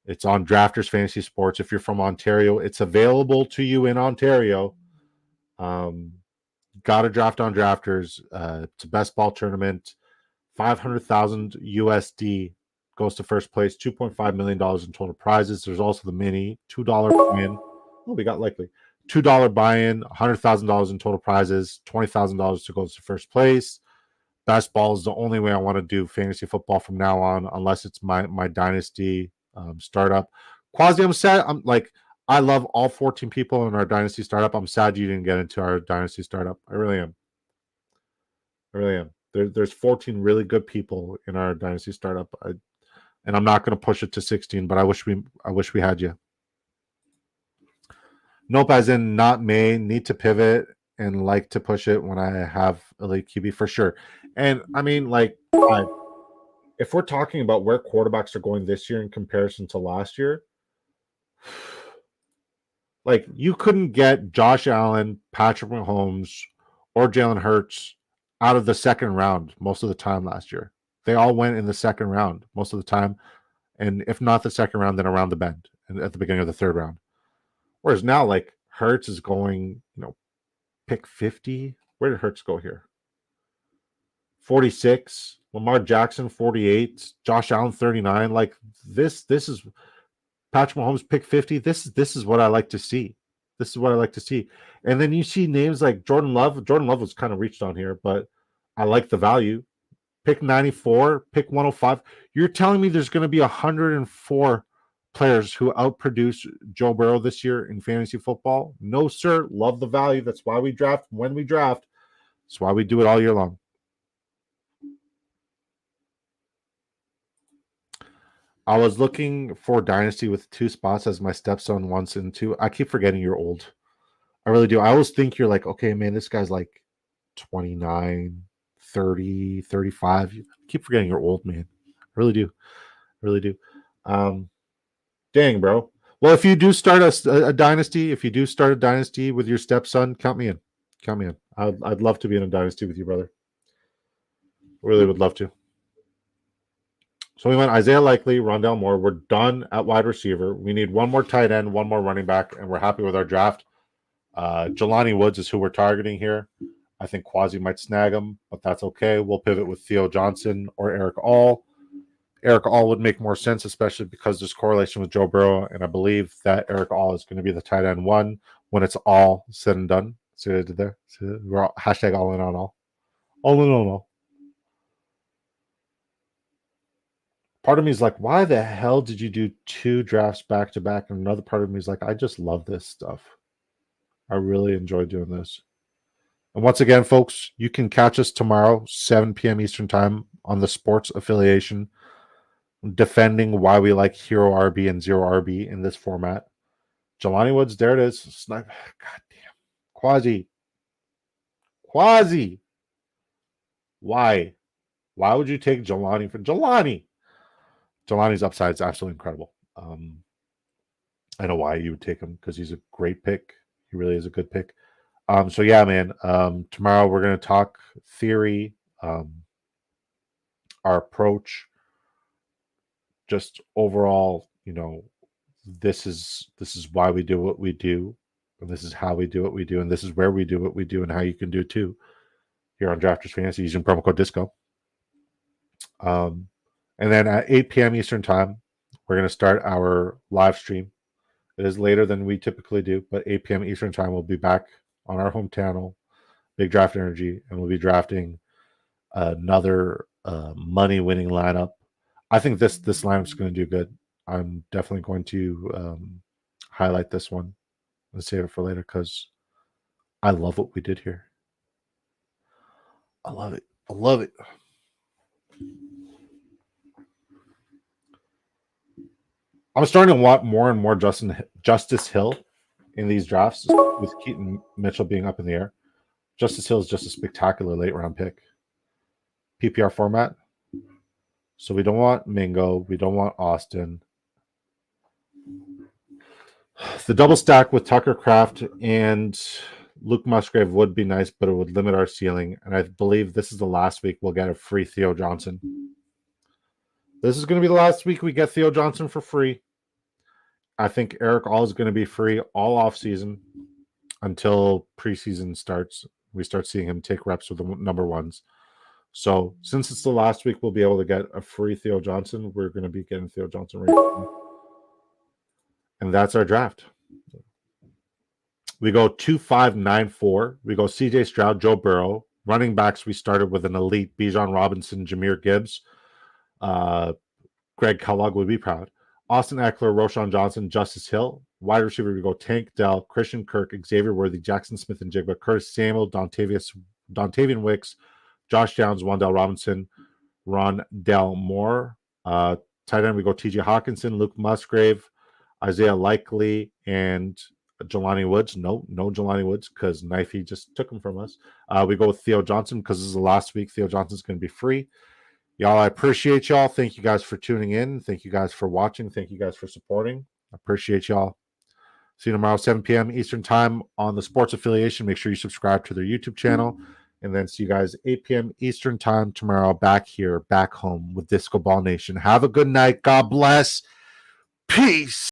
it's on Drafters Fantasy Sports. If you're from Ontario, it's available to you in Ontario. Got to draft on Drafters. It's a best ball tournament. 500,000 USD goes to first place. $2.5 million in total prizes. There's also the mini $2 buy-in. Oh, we got likely $2 buy-in. $100,000 in total prizes. $20,000 to go to first place. Best ball is the only way I want to do fantasy football from now on, unless it's my dynasty startup. Quasi, I'm sad. I love all 14 people in our dynasty startup. I'm sad you didn't get into our dynasty startup. I really am. There's 14 really good people in our dynasty startup, and I'm not going to push it to 16. But I wish we had you. Nope, as in not may need to pivot and like to push it when I have elite QB for sure. And I mean, if we're talking about where quarterbacks are going this year in comparison to last year, you couldn't get Josh Allen, Patrick Mahomes, or Jalen Hurts out of the second round most of the time last year. They all went in the second round most of the time. And if not the second round, then around the bend at the beginning of the third round. Whereas now, Hurts is going, pick 50. Where did Hurts go here? 46. Lamar Jackson, 48. Josh Allen, 39. This is Patrick Mahomes pick 50. This is what I like to see. This is what I like to see. And then you see names like Jordan Love. Jordan Love was kind of reached on here, but I like the value. Pick 94, pick 105. You're telling me there's going to be 104 players who outproduce Joe Burrow this year in fantasy football? No, sir. Love the value. That's why we draft when we draft. That's why we do it all year long. I was looking for Dynasty with 2 spots as my stepson wants into. I keep forgetting you're old. I really do. I always think you're okay, man, this guy's 29, 30, 35. I keep forgetting you're old, man. I really do. I really do. Dang, bro. Well, if you do start a dynasty, with your stepson, count me in. Count me in. I'd love to be in a dynasty with you, brother. Really would love to. So we went Isaiah Likely, Rondell Moore. We're done at wide receiver. We need one more tight end, one more running back, and we're happy with our draft. Jelani Woods is who we're targeting here. I think Quasi might snag him, but that's okay. We'll pivot with Theo Johnson or Eric All. Eric All would make more sense, especially because there's correlation with Joe Burrow, and I believe that Eric All is going to be the tight end 1 when it's all said and done. See what I did there? We're all, hashtag all in on all. All in on all. Part of me is why the hell did you do 2 drafts back to back? And another part of me is I just love this stuff. I really enjoy doing this. And once again, folks, you can catch us tomorrow, 7 p.m. Eastern time on the Sports Affiliation, defending why we like Hero RB and Zero RB in this format. Jelani Woods, there it is. Snipe. God damn. Quasi. Why? Why would you take Jelani for Jelani? Jelani's upside is absolutely incredible. I know why you would take him, because he's a great pick. He really is a good pick. So yeah, man. Tomorrow we're going to talk theory, our approach, just overall. This is why we do what we do, and this is how we do what we do, and this is where we do what we do, and how you can do it too. Here on Drafters Fantasy using promo code DISCO. And then at 8 p.m. Eastern time, we're going to start our live stream. It is later than we typically do, but 8 p.m. Eastern time, we'll be back on our home channel, Big Draft Energy, and we'll be drafting another money-winning lineup. I think this lineup's going to do good. I'm definitely going to highlight this one and save it for later because I love what we did here. I love it. I love it. I'm starting to want more and more Justice Hill in these drafts, with Keaton Mitchell being up in the air. Justice Hill is just a spectacular late round pick. PPR format. So we don't want Mingo. We don't want Austin. The double stack with Tucker Kraft and Luke Musgrave would be nice, but it would limit our ceiling. And I believe this is the last week we'll get a free Theo Johnson. This is going to be the last week we get Theo Johnson for free. I think Eric All is going to be free all off season until preseason starts. We start seeing him take reps with the number ones. So since it's the last week, we'll be able to get a free Theo Johnson. We're going to be getting Theo Johnson right now. And that's our draft. We go 2-5-9-4. We go CJ Stroud, Joe Burrow. Running backs, we started with an elite Bijan Robinson, Jahmyr Gibbs. Greg Kellogg would be proud. Austin Eckler, Roschon Johnson, Justice Hill. Wide receiver, we go Tank Dell, Christian Kirk, Xavier Worthy, Jackson Smith and Jigba, Curtis Samuel, Dontavian Wicks, Josh Downs, Wan'Dale Robinson, Rondell Moore. Tight end, we go TJ Hawkinson, Luke Musgrave, Isaiah Likely, and Jelani Woods. No Jelani Woods because Knifey just took him from us. We go with Theo Johnson because this is the last week. Theo Johnson's going to be free. Y'all, I appreciate y'all. Thank you guys for tuning in. Thank you guys for watching. Thank you guys for supporting. I appreciate y'all. See you tomorrow, 7 p.m. Eastern time on the Sports Affiliation. Make sure you subscribe to their YouTube channel. And then see you guys 8 p.m. Eastern time tomorrow back here, back home with Disco Ball Nation. Have a good night. God bless. Peace.